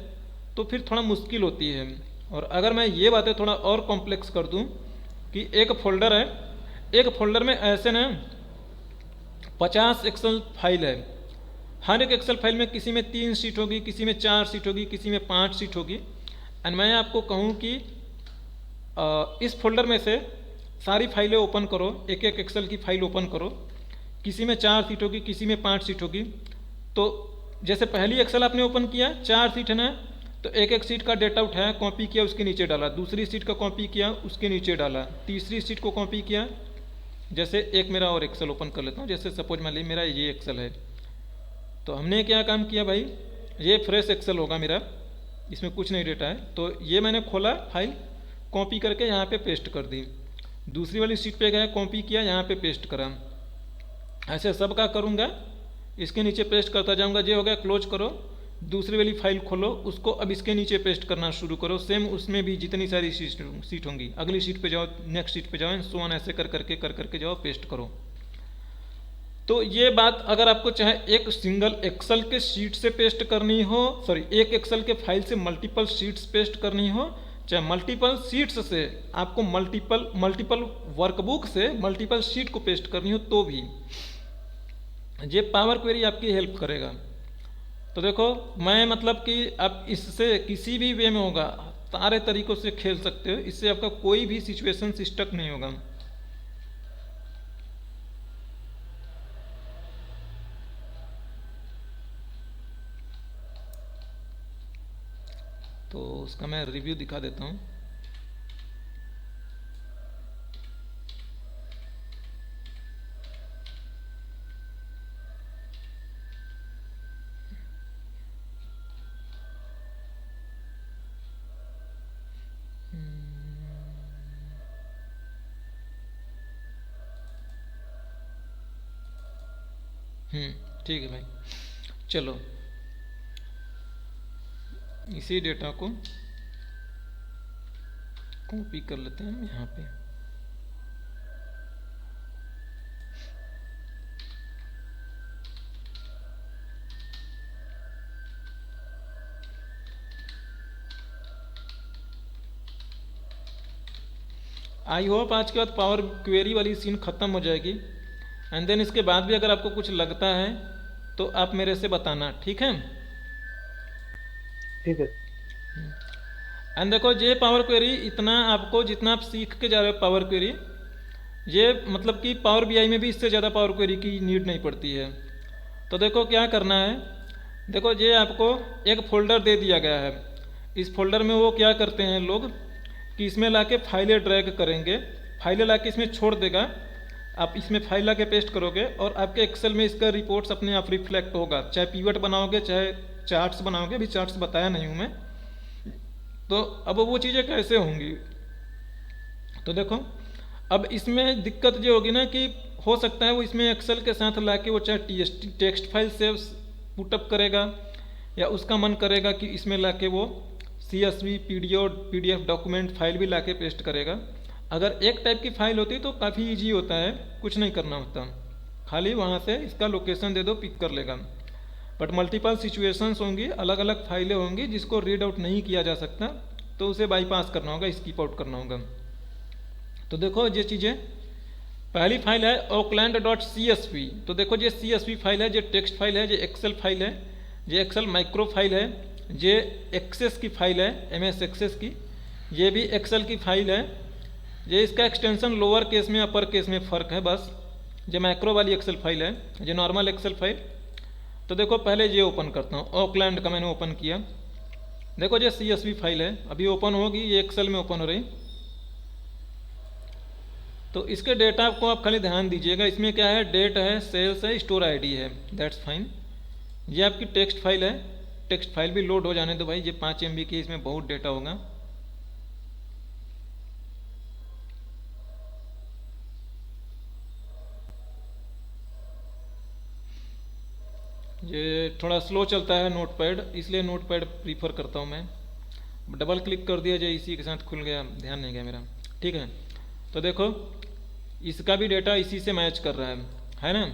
तो फिर थोड़ा मुश्किल होती है। और अगर मैं ये बातें थोड़ा और कॉम्प्लेक्स कर दूँ कि एक फोल्डर है, एक फोल्डर में ऐसे ना 50 एक्सेल फाइल है, हर एक एक्सेल फाइल में किसी में 3 सीट होगी, किसी में 4 सीट होगी, किसी में 5 सीट होगी। एंड मैं आपको कहूँ कि इस फोल्डर में से सारी फाइलें ओपन करो, एक एक एक्सेल की फाइल ओपन करो, किसी में 4 सीट होगी, किसी में 5 सीट होगी। तो जैसे पहली एक्सेल आपने ओपन किया, 4 सीट है ना, तो एक एक सीट का डेटा उठाया, कॉपी किया, उसके नीचे डाला, दूसरी सीट का कॉपी किया, उसके नीचे डाला, तीसरी सीट को कॉपी किया। जैसे एक मेरा और एक्सेल ओपन कर लेता हूँ, जैसे सपोज मान लीजिए मेरा ये एक्सेल है, तो हमने क्या काम किया भाई, ये फ्रेश एक्सेल होगा मेरा, इसमें कुछ नहीं डेटा है, तो ये मैंने खोला फाइल, कॉपी करके यहाँ पे पेस्ट कर दी, दूसरी वाली सीट पे गया, कॉपी किया, यहाँ पे पेस्ट करा। ऐसे सब का करूँगा, इसके नीचे पेस्ट करता जाऊँगा। ये हो गया, क्लोज करो, दूसरी वाली फाइल खोलो, उसको अब इसके नीचे पेस्ट करना शुरू करो। सेम उसमें भी जितनी सारी सीट होंगी, अगली सीट पे जाओ, नेक्स्ट सीट पे जाओ, सो ऑन, ऐसे कर करके जाओ, पेस्ट करो। तो ये बात अगर आपको चाहे एक सिंगल एक्सेल के शीट से पेस्ट करनी हो, सॉरी एक एक्सेल के फाइल से मल्टीपल शीट्स पेस्ट करनी हो, चाहे मल्टीपल शीट्स से आपको मल्टीपल वर्कबुक से मल्टीपल शीट को पेस्ट करनी हो तो भी ये पावर क्वेरी आपकी हेल्प करेगा। तो देखो मैं मतलब कि आप इससे किसी भी वे में होगा सारे तरीकों से खेल सकते हो, इससे आपका कोई भी सिचुएशन स्टक नहीं होगा। तो उसका मैं रिव्यू दिखा देता हूँ। ठीक है भाई, चलो इसी डेटा को कॉपी कर लेते हैं हम यहाँ पे। आई होप आज के बाद पावर क्वेरी वाली सीन ख़त्म हो जाएगी। एंड देन इसके बाद भी अगर आपको कुछ लगता है तो आप मेरे से बताना, ठीक है? ठीक है। एंड देखो ये पावर क्वेरी इतना आपको जितना आप सीख के जा रहे हो पावर क्वेरी, ये मतलब कि पावर बीआई में भी इससे ज़्यादा पावर क्वेरी की नीड नहीं पड़ती है। तो देखो क्या करना है, देखो ये आपको एक फोल्डर दे दिया गया है। इस फोल्डर में वो क्या करते हैं लोग कि इसमें लाके फाइलें ड्रैग करेंगे, फाइलें लाके इसमें छोड़ देगा। आप इसमें फाइल लाके पेस्ट करोगे और आपके एक्सेल में इसका रिपोर्ट्स अपने आप रिफ्लेक्ट होगा, चाहे पीवट बनाओगे चाहे चार्ट्स बनाओगे। अभी चार्ट्स बताया नहीं हूँ मैं। तो अब वो चीज़ें कैसे होंगी, तो देखो अब इसमें दिक्कत ये होगी ना कि हो सकता है वो इसमें एक्सेल के साथ लाके वो चाहे टीएसटी टेक्स्ट फाइल से पुटअप करेगा या उसका मन करेगा कि इसमें लाके वो CSV PDF डॉक्यूमेंट फाइल भी लाके पेस्ट करेगा। अगर एक टाइप की फाइल होती तो काफ़ी इजी होता है, कुछ नहीं करना होता, खाली वहाँ से इसका लोकेशन दे दो, पिक कर लेगा। बट मल्टीपल सिचुएशंस होंगी, अलग अलग फाइलें होंगी जिसको रीड आउट नहीं किया जा सकता, तो उसे बाईपास करना होगा, स्किप आउट करना होगा। तो देखो ये चीज़ें, पहली फाइल है oakland.csv। तो देखो ये CSV फाइल है, ये टेक्स्ट फाइल है, ये एक्सेल फाइल है, ये एक्सेल माइक्रो फाइल है, ये एक्सेस की फाइल है, MS एक्सेस की, ये भी एक्सेल की फाइल है। ये इसका एक्सटेंशन लोअर केस में अपर केस में फ़र्क है बस। ये मैक्रो वाली एक्सेल फाइल है, ये नॉर्मल एक्सेल फाइल। तो देखो पहले ये ओपन करता हूँ, ओकलैंड का मैंने ओपन किया। देखो ये CSV फाइल है, अभी ओपन होगी, ये एक्सेल में ओपन हो रही। तो इसके डेटा को आप खाली ध्यान दीजिएगा, इसमें क्या है, डेट है, सेल्स है, स्टोर ID है, दैट्स फाइन। ये आपकी टेक्स्ट फाइल है, टेक्स्ट फाइल भी लोड हो जाने दो भाई, ये 5 MB की, इसमें बहुत डेटा होगा। ये थोड़ा स्लो चलता है नोटपैड, इसलिए नोटपैड प्रीफर करता हूँ मैं। डबल क्लिक कर दिया, जो इसी के साथ खुल गया, ध्यान नहीं गया मेरा, ठीक है। तो देखो इसका भी डेटा इसी से मैच कर रहा है ना।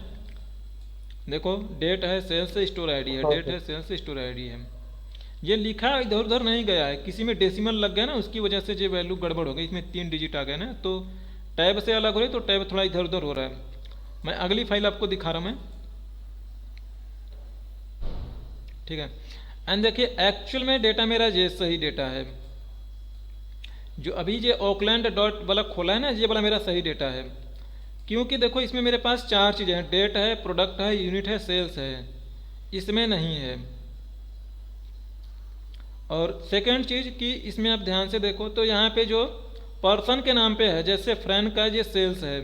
देखो डेट है, सेल्स से स्टोर ID है, डेट है, सेल्स से स्टोर ID है। ये लिखा इधर उधर नहीं गया है, किसी में डेसिमल लग गया ना, उसकी वजह से ये वैल्यू गड़बड़ हो गई, इसमें 3 डिजिट आ गए ना, तो टैब से अलग हो रही, तो टैब थोड़ा इधर उधर हो रहा है। मैं अगली फाइल आपको दिखा रहा हूँ मैं, ठीक है। एंड देखिए एक्चुअल में डेटा मेरा ये सही डेटा है, जो अभी ये ओकलैंड डॉट वाला खोला है ना, ये वाला मेरा सही डेटा है। क्योंकि देखो इसमें मेरे पास 4 चीज़ें हैं, डेट है, प्रोडक्ट है, यूनिट है, सेल्स है, इसमें नहीं है। और सेकंड चीज़ कि इसमें आप ध्यान से देखो तो यहाँ पे जो पर्सन के नाम पे है, जैसे फ्रैंक का ये सेल्स है,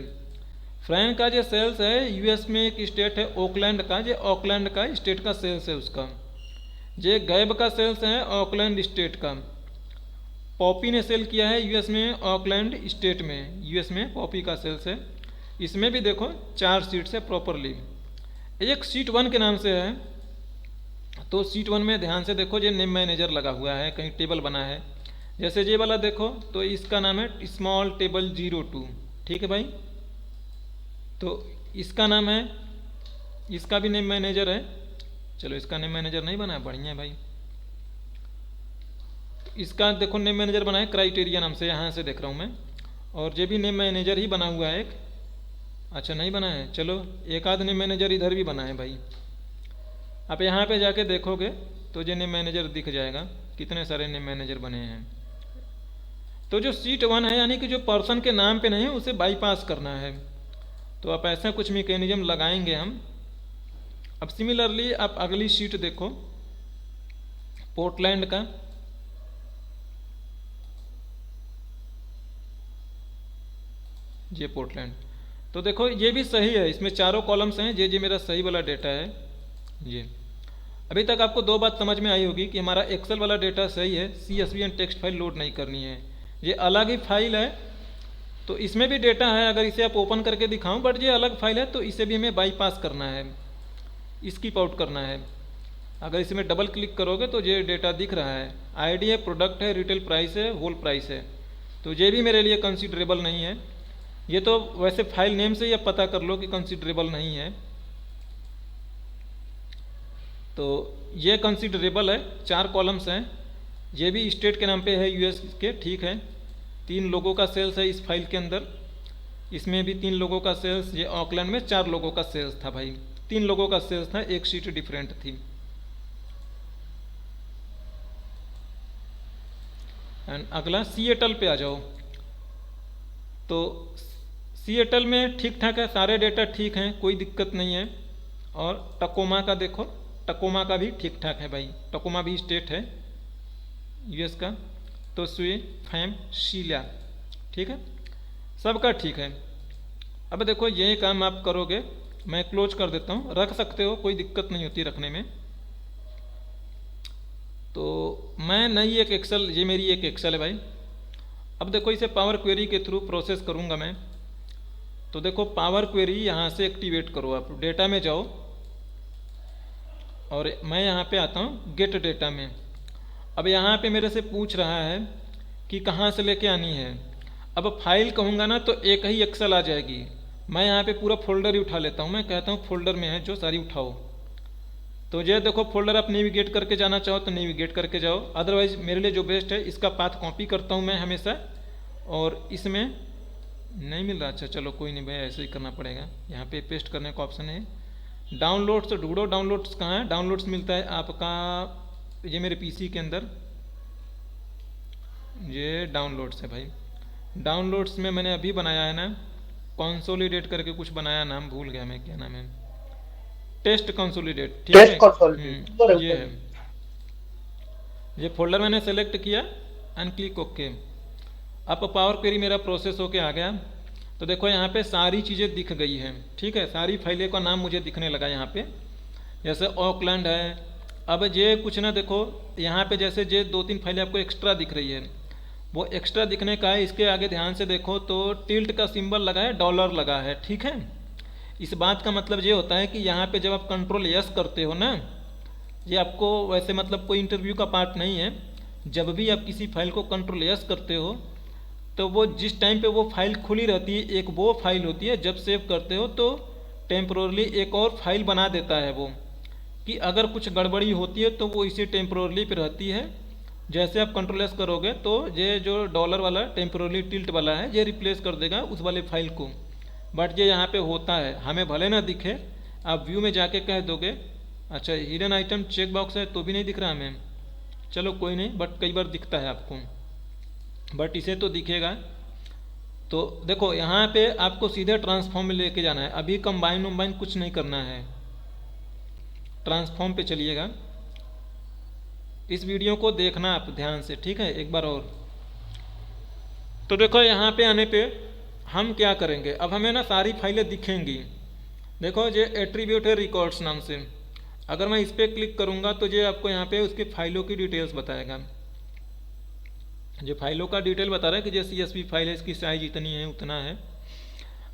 फ्रैंक का जो सेल्स है, US में एक स्टेट है ओकलैंड का, ये ओकलैंड का स्टेट का सेल्स है उसका। ये गैब का सेल्स है ऑकलैंड स्टेट का। पॉपी ने सेल किया है US में, ऑकलैंड स्टेट में, US में पॉपी का सेल्स है। इसमें भी देखो 4 सीट्स है प्रॉपरली। एक सीट 1 के नाम से है, तो सीट 1 में ध्यान से देखो, ये नेम मैनेजर लगा हुआ है, कहीं टेबल बना है। जैसे ये वाला देखो तो इसका नाम है स्मॉल टेबल 02, ठीक है भाई। तो इसका नाम है, इसका भी नेम मैनेजर है। चलो इसका नेम मैनेजर नहीं बना, बढ़िया है भाई। तो इसका देखो नेम मैनेजर बना है क्राइटेरिया नाम से, यहाँ से देख रहा हूँ मैं, और ये भी नेम मैनेजर ही बना हुआ है एक। अच्छा नहीं बना है, चलो एक आध नेम मैनेजर इधर भी बना है भाई। आप यहाँ पे जाके देखोगे तो ये नेम मैनेजर दिख जाएगा, कितने सारे नेम मैनेजर बने हैं। तो जो सीट 1 है यानी कि जो पर्सन के नाम पे नहीं है उसे बाईपास करना है, तो आप ऐसा कुछ मैकेनिज्म लगाएंगे हम। अब सिमिलरली आप अगली शीट देखो पोर्टलैंड का, ये पोर्टलैंड, तो देखो ये भी सही है, इसमें चारों कॉलम्स हैं, ये मेरा सही वाला डेटा है ये। अभी तक आपको दो बात समझ में आई होगी कि हमारा एक्सेल वाला डेटा सही है, CSV and text file load नहीं करनी है, ये अलग ही फाइल है। तो इसमें भी डेटा है, अगर इसे आप ओपन करके दिखाऊं, बट ये अलग फाइल है तो इसे भी हमें बाईपास करना है, स्किप आउट करना है। अगर इसमें डबल क्लिक करोगे तो ये डेटा दिख रहा है, आईडी है, प्रोडक्ट है, रिटेल प्राइस है, होल प्राइस है, तो ये भी मेरे लिए कंसिडरेबल नहीं है। ये तो वैसे फाइल नेम से ही आप पता कर लो कि कंसिडरेबल नहीं है, तो ये कंसिडरेबल है। 4 कॉलम्स हैं, ये भी स्टेट के नाम पे है, US के, ठीक है। 3 लोगों का सेल्स है इस फाइल के अंदर, इसमें भी 3 लोगों का सेल्स, ये ऑकलैंड में 4 लोगों का सेल्स था भाई, 3 लोगों का सेल्स था, एक शीट डिफरेंट थी। एंड अगला सिएटल पे आ जाओ, तो सिएटल में ठीक ठाक है, सारे डेटा ठीक हैं, कोई दिक्कत नहीं है। और टकोमा का देखो, टकोमा का भी ठीक ठाक है भाई, टकोमा भी स्टेट है US का। तो सुए, फैम, शीला, ठीक है, सबका ठीक है। अब देखो ये काम आप करोगे, मैं क्लोज कर देता हूँ, रख सकते हो, कोई दिक्कत नहीं होती रखने में। तो मैं नई एक एक्सेल, ये मेरी एक एक्सेल है भाई। अब देखो इसे पावर क्वेरी के थ्रू प्रोसेस करूँगा मैं, तो देखो पावर क्वेरी यहाँ से एक्टिवेट करो, आप डेटा में जाओ और मैं यहाँ पे आता हूँ गेट डेटा में। अब यहाँ पे मेरे से पूछ रहा है कि कहाँ से लेके आनी है। अब फाइल कहूँगा ना तो एक ही एक्सेल आ जाएगी, मैं यहाँ पे पूरा फोल्डर ही उठा लेता हूँ, मैं कहता हूँ फोल्डर में है जो सारी उठाओ। तो ये देखो फोल्डर आप नेविगेट करके जाना चाहो तो नेविगेट करके जाओ, अदरवाइज मेरे लिए जो बेस्ट है इसका पाथ कॉपी करता हूँ मैं हमेशा, और इसमें नहीं मिल रहा, अच्छा चलो कोई नहीं भाई, ऐसे ही करना पड़ेगा। यहाँ पे पेस्ट करने का ऑप्शन है, डाउनलोड्स तो ढूंढो, डाउनलोड्स कहाँ है, डाउनलोड्स मिलता है आपका ये मेरे PC के अंदर, ये डाउनलोड्स है भाई। डाउनलोड्स में मैंने अभी बनाया है ना, कंसोलिडेट करके कुछ बनाया, नाम भूल गया मैं, क्या नाम है, टेस्ट कंसोलिडेट, ठीक है, ये है। ये फोल्डर मैंने सेलेक्ट किया एंड क्लिक ओके। अब पावर क्वेरी मेरा प्रोसेस होके आ गया, तो देखो यहाँ पे सारी चीज़ें दिख गई हैं, ठीक है, सारी फाइलें का नाम मुझे दिखने लगा यहाँ पे, जैसे ऑकलैंड है। अब ये कुछ ना देखो यहाँ पे जैसे ये 2-3 फाइलें आपको एक्स्ट्रा दिख रही है, वो एक्स्ट्रा दिखने का है, इसके आगे ध्यान से देखो तो टिल्ट का सिंबल लगा है, डॉलर लगा है, ठीक है। इस बात का मतलब ये होता है कि यहाँ पे जब आप कंट्रोल यस करते हो ना, ये आपको वैसे मतलब कोई इंटरव्यू का पार्ट नहीं है, जब भी आप किसी फाइल को कंट्रोल यस करते हो तो वो जिस टाइम पे वो फाइल खुली रहती है, एक वो फाइल होती है, जब सेव करते हो तो टेम्पोरली एक और फाइल बना देता है वो, कि अगर कुछ गड़बड़ी होती है तो वो इसी टेम्पोरली पे रहती है। जैसे आप कंट्रोल एस करोगे तो ये जो डॉलर वाला टेम्पोरली टिल्ट वाला है ये रिप्लेस कर देगा उस वाले फाइल को, बट ये यहाँ पे होता है, हमें भले ना दिखे, आप व्यू में जाके कह दोगे अच्छा हिडन आइटम चेक बॉक्स है तो भी नहीं दिख रहा हमें, चलो कोई नहीं, बट कई बार दिखता है आपको, बट इसे तो दिखेगा। तो देखो यहाँ पे आपको सीधे ट्रांसफॉर्म में लेके जाना है, अभी कंबाइन वम्बाइन कुछ नहीं करना है, ट्रांसफॉर्म पे चलिएगा। इस वीडियो को देखना आप ध्यान से, ठीक है, एक बार और। तो देखो यहाँ पे आने पे हम क्या करेंगे, अब हमें ना सारी फाइलें दिखेंगी। देखो ये एट्रीब्यूट है रिकॉर्ड्स नाम से, अगर मैं इस पर क्लिक करूँगा तो ये आपको यहाँ पे उसकी फाइलों की डिटेल्स बताएगा। जो फाइलों का डिटेल बता रहा है कि जो CSV फाइल है इसकी साइज इतनी है उतना है।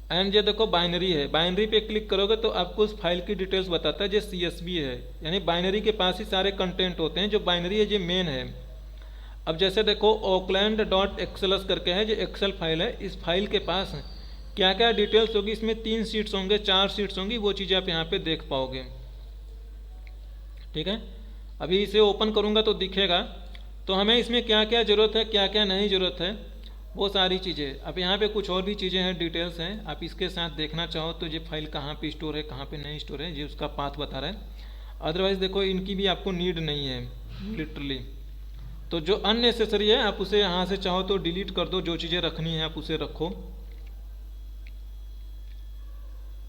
एंड ये देखो बाइनरी है, बाइनरी पे क्लिक करोगे तो आपको उस फाइल की डिटेल्स बताता है जो CSV है, यानी बाइनरी के पास ही सारे कंटेंट होते हैं। जो बाइनरी है ये मेन है। अब जैसे देखो oakland.xls करके है, जो एक्सेल फाइल है, इस फाइल के पास क्या क्या डिटेल्स होगी, इसमें 3 शीट्स होंगे, 4 शीट्स होंगी, वो चीज़ें आप यहाँ पे देख पाओगे, ठीक है। अभी इसे ओपन करूँगा तो दिखेगा, तो हमें इसमें क्या क्या ज़रूरत है, क्या क्या नहीं ज़रूरत है, वो सारी चीज़ें। अब यहाँ पे कुछ और भी चीज़ें हैं, डिटेल्स हैं, आप इसके साथ देखना चाहो तो ये फाइल कहाँ पे स्टोर है, कहाँ पे नहीं स्टोर है, ये उसका पाथ बता रहा है। अदरवाइज़ देखो इनकी भी आपको नीड नहीं है लिटरली। तो जो अननेसेसरी है आप उसे यहाँ से चाहो तो डिलीट कर दो, जो चीज़ें रखनी है आप उसे रखो।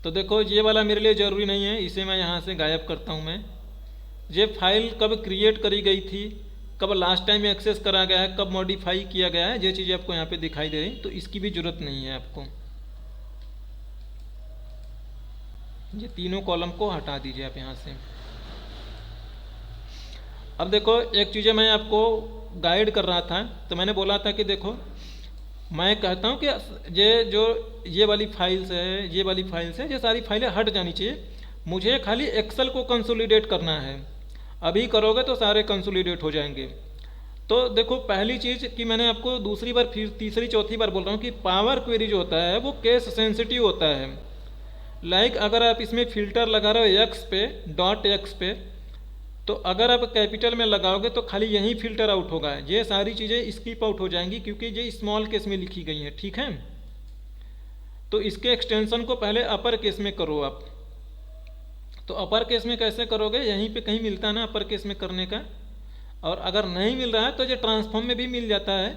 तो देखो ये वाला मेरे लिए ज़रूरी नहीं है, इसे मैं यहाँ से गायब करता हूँ। मैं ये फाइल कब क्रिएट करी गई थी, कब लास्ट टाइम एक्सेस करा गया है, कब मॉडिफाई किया गया है, ये चीज़ें आपको यहाँ पे दिखाई दे रही, तो इसकी भी ज़रूरत नहीं है आपको। ये तीनों कॉलम को हटा दीजिए आप यहाँ से। अब देखो एक चीज़ें मैं आपको गाइड कर रहा था, तो मैंने बोला था कि देखो मैं कहता हूँ कि ये वाली फाइल्स है, ये वाली फाइल्स है, ये सारी फाइलें हट जानी चाहिए। मुझे खाली एक्सेल को कंसोलिडेट करना है, अभी करोगे तो सारे कंसोलिडेट हो जाएंगे। तो देखो पहली चीज़ कि मैंने आपको दूसरी बार फिर तीसरी चौथी बार बोल रहा हूँ कि पावर क्वेरी जो होता है वो केस सेंसिटिव होता है। लाइक अगर आप इसमें फ़िल्टर लगा रहे हो एक्स पे, डॉट एक्स पे, तो अगर आप कैपिटल में लगाओगे तो खाली यही फ़िल्टर आउट होगा, ये सारी चीज़ें स्किप आउट हो जाएंगी क्योंकि ये स्मॉल केस में लिखी गई हैं, ठीक है। तो इसके एक्सटेंशन को पहले अपर केस में करो आप। तो अपर केस में कैसे करोगे, यहीं पे कहीं मिलता है ना अपर केस में करने का, और अगर नहीं मिल रहा है तो ये ट्रांसफॉर्म में भी मिल जाता है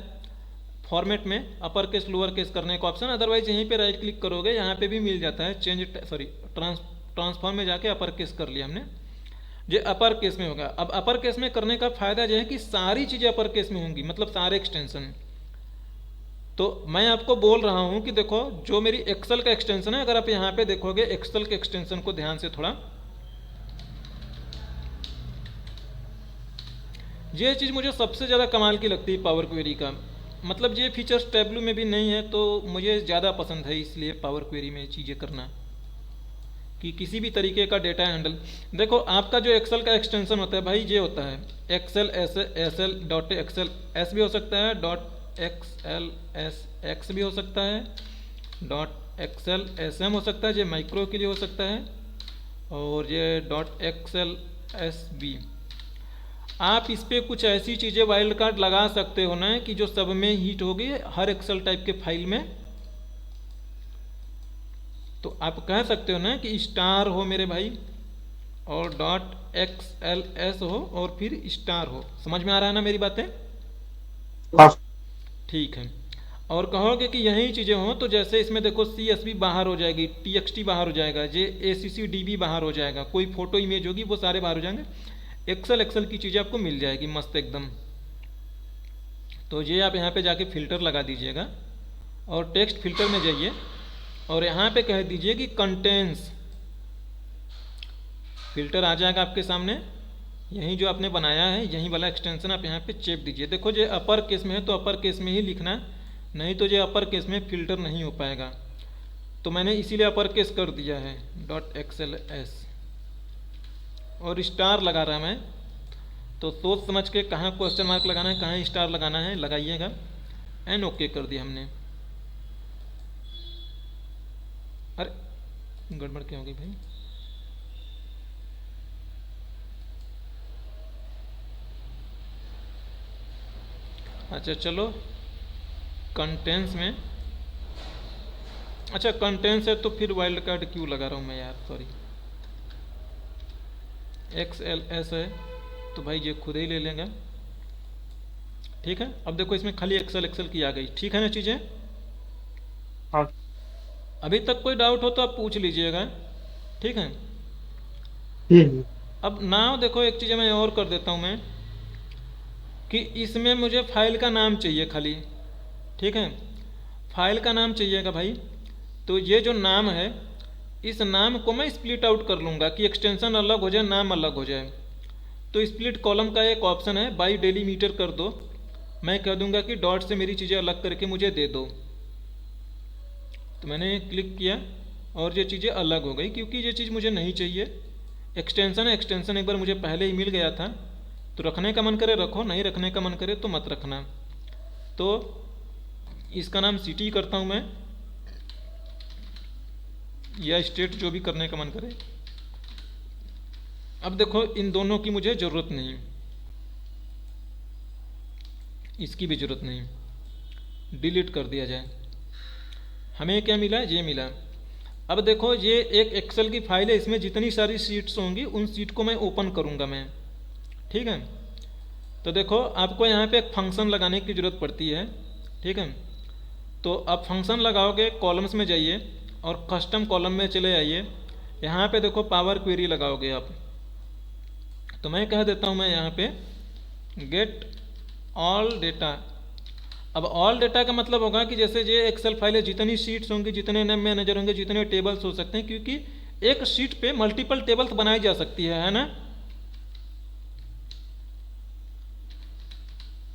फॉर्मेट में, अपर केस लोअर केस करने का ऑप्शन। अदरवाइज यहीं पे राइट क्लिक करोगे, यहाँ पे भी मिल जाता है ट्रांसफॉर्म में जाके अपर केस कर लिया हमने, ये अपर केस में होगा। अब अपर केस में करने का फ़ायदा यह है कि सारी चीज़ें अपर केस में होंगी, मतलब सारे एक्सटेंशन। तो मैं आपको बोल रहा हूँ कि देखो जो मेरी एक्सेल का एक्सटेंशन है, अगर आप यहाँ पे देखोगे एक्सेल के एक्सटेंशन को ध्यान से थोड़ा, ये चीज़ मुझे सबसे ज़्यादा कमाल की लगती है पावर क्वेरी का। मतलब ये फीचर्स टैबलू में भी नहीं है, तो मुझे ज़्यादा पसंद है इसलिए पावर क्वेरी में चीज़ें करना, कि किसी भी तरीके का डेटा हैंडल। देखो आपका जो एक्सेल का एक्सटेंशन होता है भाई, ये होता है Excel L dot Excel S भी हो सकता है, डॉट एक्सएल एस एक्स भी हो सकता है, डॉट एक्सेल एस एम हो सकता है, ये माइक्रो के लिए हो सकता है, और ये डॉट एक्सेल एस बी। आप इस पर कुछ ऐसी चीज़ें वाइल्ड कार्ड लगा सकते हो ना कि जो सब में हिट होगी हर एक्सेल टाइप के फाइल में। तो आप कह सकते हो ना कि स्टार हो मेरे भाई, और डॉट एक्सएल एस हो, और फिर स्टार हो। समझ में आ रहा है ना मेरी बातें? ठीक है। और कहोगे कि यही चीज़ें हों, तो जैसे इसमें देखो CSV बाहर हो जाएगी, TXT बाहर हो जाएगा, ACCDB बाहर हो जाएगा, कोई फोटो इमेज होगी वो सारे बाहर हो जाएंगे। एक्सेल की चीज़ें आपको मिल जाएगी मस्त एकदम। तो ये आप यहाँ पे जाके फ़िल्टर लगा दीजिएगा, और टेक्स्ट फिल्टर में जाइए, और यहाँ पे कह दीजिए कि कंटेंस। फ़िल्टर आ जाएगा आपके सामने, यही जो आपने बनाया है यही वाला एक्सटेंशन आप यहाँ पे चेप दीजिए। देखो ये अपर केस में है तो अपर केस में ही लिखना, नहीं तो ये अपर केस में फ़िल्टर नहीं हो पाएगा। तो मैंने इसीलिए अपर केस कर दिया है, डॉट एक्सेल एस, और स्टार लगा रहा मैं। तो सोच समझ के कहाँ क्वेश्चन मार्क लगाना है, कहाँ स्टार लगाना है लगाइएगा। एन ओके कर दिया हमने। अरे गड़बड़ क्या होगी भाई? अच्छा चलो कंटेंट्स में, अच्छा कंटेंट्स है तो फिर वाइल्ड कार्ड क्यों लगा रहा हूँ मैं यार, सॉरी। XLS है तो भाई ये खुद ही ले लेंगे, ठीक है। अब देखो इसमें खाली एक्सेल की आ गई, ठीक है ना चीज़ें? हाँ। अभी तक कोई डाउट हो तो आप पूछ लीजिएगा, ठीक है। अब नाउ देखो एक चीज़ मैं और कर देता हूँ मैं, कि इसमें मुझे फाइल का नाम चाहिए खाली, ठीक है। फाइल का नाम चाहिएगा भाई। तो ये जो नाम है, इस नाम को मैं स्प्लिट आउट कर लूँगा कि एक्सटेंशन अलग हो जाए, नाम अलग हो जाए। तो स्प्लिट कॉलम का एक ऑप्शन है, बाई डेलीमीटर कर दो। मैं कह दूँगा कि डॉट से मेरी चीज़ें अलग करके मुझे दे दो। तो मैंने क्लिक किया और ये चीज़ें अलग हो गई, क्योंकि ये चीज़ मुझे नहीं चाहिए। एक्सटेंशन है, एक्सटेंशन एक बार मुझे पहले ही मिल गया था, तो रखने का मन करे रखो, नहीं रखने का मन करे तो मत रखना। तो इसका नाम सिटी करता हूँ मैं, या स्टेट, जो भी करने का मन करे। अब देखो इन दोनों की मुझे ज़रूरत नहीं, इसकी भी ज़रूरत नहीं, डिलीट कर दिया जाए। हमें क्या मिला, ये मिला। अब देखो ये एक एक्सेल की फाइल है, इसमें जितनी सारी शीट्स होंगी उन शीट को मैं ओपन करूँगा मैं, ठीक है। तो देखो आपको यहाँ पे एक फंक्शन लगाने की ज़रूरत पड़ती है, ठीक है। तो आप फंक्शन लगाओगे, कॉलम्स में जाइए और कस्टम कॉलम में चले आइए। यहाँ पे देखो पावर क्वेरी लगाओगे आप। तो मैं कह देता हूँ मैं यहाँ पे गेट ऑल डेटा। अब ऑल डेटा का मतलब होगा कि जैसे ये एक्सेल फाइल है, जितनी शीट्स होंगी, जितने नेम मैनेजर होंगे, जितने टेबल्स हो सकते हैं, क्योंकि एक शीट पे मल्टीपल टेबल्स बनाई जा सकती है ना,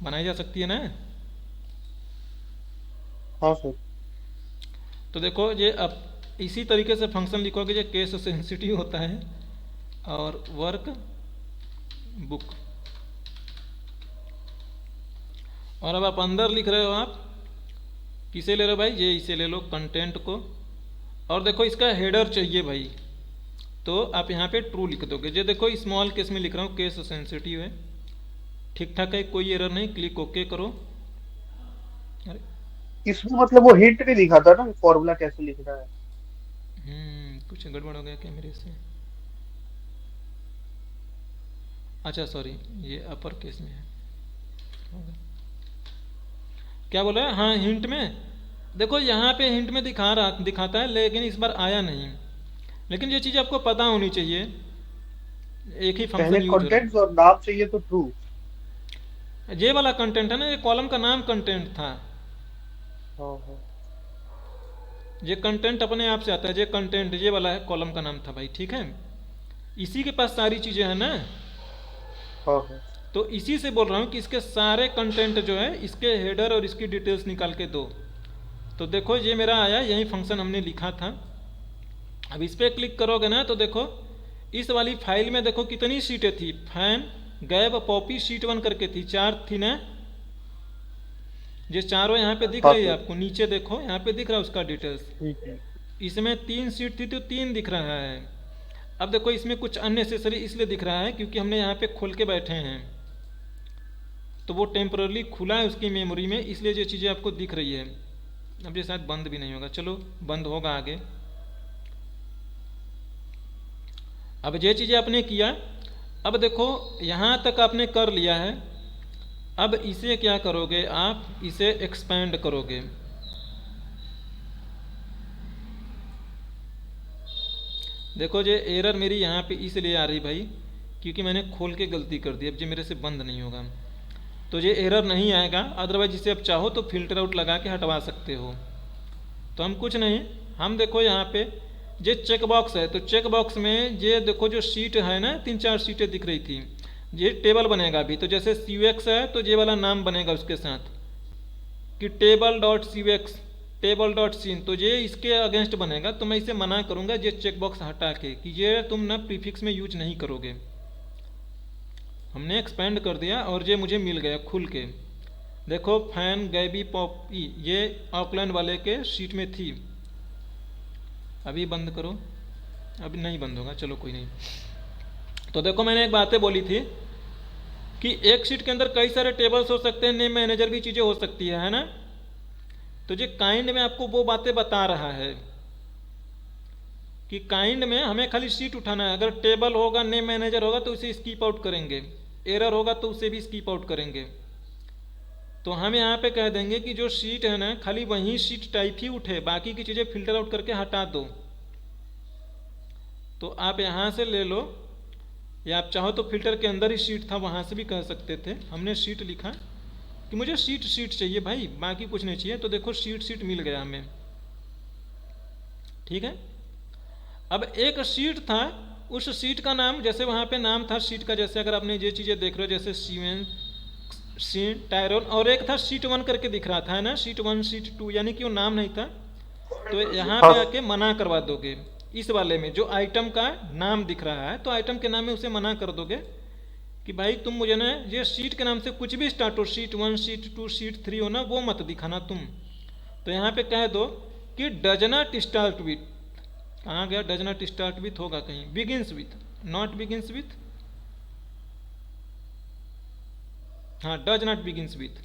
बनाई जा सकती है ना। हाँ सर। तो देखो ये अब इसी तरीके से फंक्शन लिखोगे, ये केस सेंसिटिव होता है। और वर्क बुक, और अब आप अंदर लिख रहे हो, आप किसे ले रहे हो भाई, ये इसे ले लो कंटेंट को। और देखो इसका हेडर चाहिए भाई, तो आप यहाँ पे ट्रू लिख दोगे। ये देखो स्मॉल केस में लिख रहा हूँ, केस सेंसिटिव है, ठीक ठाक है, कोई एरर नहीं। क्लिक ओके करो। अरे इसमें मतलब वो हिंट भी दिखा था ना, फॉर्मूला कैसे लिखना है। कुछ गड़बड़ हो गया क्या मेरे से। अच्छा सॉरी, ये अपर केस में है। क्या बोला है, हाँ हिंट में देखो, यहाँ पे हिंट में दिखाता है, लेकिन इस बार आया नहीं। लेकिन ये चीज़ आपको पता होनी चाहिए, एक ही पहले फंक्शन यूज हो रहा कंटेंट्स और नाम चाहिए तो ट्रू। है। ये वाला कंटेंट है ना, ये कॉलम का नाम कंटेंट था। हाँ हाँ ये कंटेंट अपने आप से आता है, ये कंटेंट ये वाला है, कॉलम का नाम था भाई, ठीक है। इसी के पास सारी चीज़ें हैं ना, हाँ हाँ। तो इसी से बोल रहा हूँ कि इसके सारे कंटेंट जो है, इसके हेडर और इसकी डिटेल्स निकाल के दो। तो देखो ये मेरा आया, यही फंक्शन हमने लिखा था। अब इस पर क्लिक करोगे ना, तो देखो इस वाली फाइल में देखो कितनी सीटें थी, फैन, गैब, पॉपी, शीट 1 करके थी, 4 थी ना। ये चारों यहाँ पे दिख हाँ रही है सर। आपको, नीचे देखो यहाँ पे दिख रहा है उसका डिटेल्स। ठीक है। इसमें 3 सीट थी तो 3 दिख रहा है। अब देखो इसमें कुछ अननेसेसरी इसलिए दिख रहा है क्योंकि हमने यहाँ पे खोल के बैठे हैं, तो वो टेम्पररी खुला है उसकी मेमोरी में, इसलिए ये चीज़ें आपको दिख रही है। अब ये शायद बंद भी नहीं होगा, चलो बंद होगा आगे। अब ये चीज़ें आपने किया, अब देखो यहाँ तक आपने कर लिया है। अब इसे क्या करोगे आप, इसे एक्सपेंड करोगे। देखो ये एरर मेरी यहाँ पे इसलिए आ रही भाई क्योंकि मैंने खोल के गलती कर दी, अब ये मेरे से बंद नहीं होगा, तो ये एरर नहीं आएगा। अदरवाइज जिसे आप चाहो तो फिल्टर आउट लगा के हटवा सकते हो। तो हम कुछ नहीं, हम देखो यहाँ पे ये चेक बॉक्स है, तो चेक बॉक्स में ये देखो जो शीट है ना, 3-4 सीटें दिख रही थी, ये टेबल बनेगा अभी। तो जैसे CUX है तो ये वाला नाम बनेगा उसके साथ कि table.cux, table.scene, तो ये इसके अगेंस्ट बनेगा। तो मैं इसे मना करूँगा ये चेक बॉक्स हटा के कि ये तुम ना प्रीफिक्स में यूज नहीं करोगे। हमने एक्सपेंड कर दिया और ये मुझे मिल गया खुल के। देखो फैन, गैबी, पॉपी, ये ऑकलैंड वाले के शीट में थी। अभी बंद करो, अभी नहीं बंद होगा, चलो कोई नहीं। तो देखो मैंने एक बातें बोली थी कि एक शीट के अंदर कई सारे टेबल्स हो सकते हैं, नेम मैनेजर भी चीज़ें हो सकती है ना। तो ये काइंड में आपको वो बातें बता रहा है कि काइंड में हमें खाली शीट उठाना है। अगर टेबल होगा, नेम मैनेजर होगा तो उसे स्कीप आउट करेंगे, एरर होगा तो उसे भी स्कीप आउट करेंगे। तो हम यहाँ पे कह देंगे कि जो शीट है ना, खाली वही शीट टाइप ही उठे, बाकी की चीज़ें फिल्टर आउट करके हटा दो। तो आप यहाँ से ले लो, या आप चाहो तो फिल्टर के अंदर ही शीट था वहाँ से भी कह सकते थे। हमने शीट लिखा कि मुझे शीट चाहिए भाई, बाकी कुछ नहीं चाहिए। तो देखो शीट मिल गया हमें, ठीक है। अब एक शीट था, उस शीट का नाम, जैसे वहाँ पे नाम था शीट का, जैसे अगर आपने ये चीज़ें देख रहे हो जैसे सीमेंट, शीट, टायरोन, और एक था शीट 1 करके दिख रहा था ना, शीट 1, शीट 2, यानी कि वो नाम नहीं था। तो यहाँ पे आके मना करवा दोगे। इस वाले में जो आइटम का नाम दिख रहा है, तो आइटम के नाम में उसे मना कर दोगे कि भाई तुम मुझे ना ये शीट के नाम से कुछ भी स्टार्ट हो, शीट 1, शीट 2, शीट 3 हो ना, वो मत दिखाना तुम। तो यहाँ पे कह दो कि डज नॉट स्टार्ट विथ, कहाँ गया डज नॉट स्टार्ट विथ, होगा कहीं begins with, not begins with, हाँ डज नॉट बिगिंस विथ,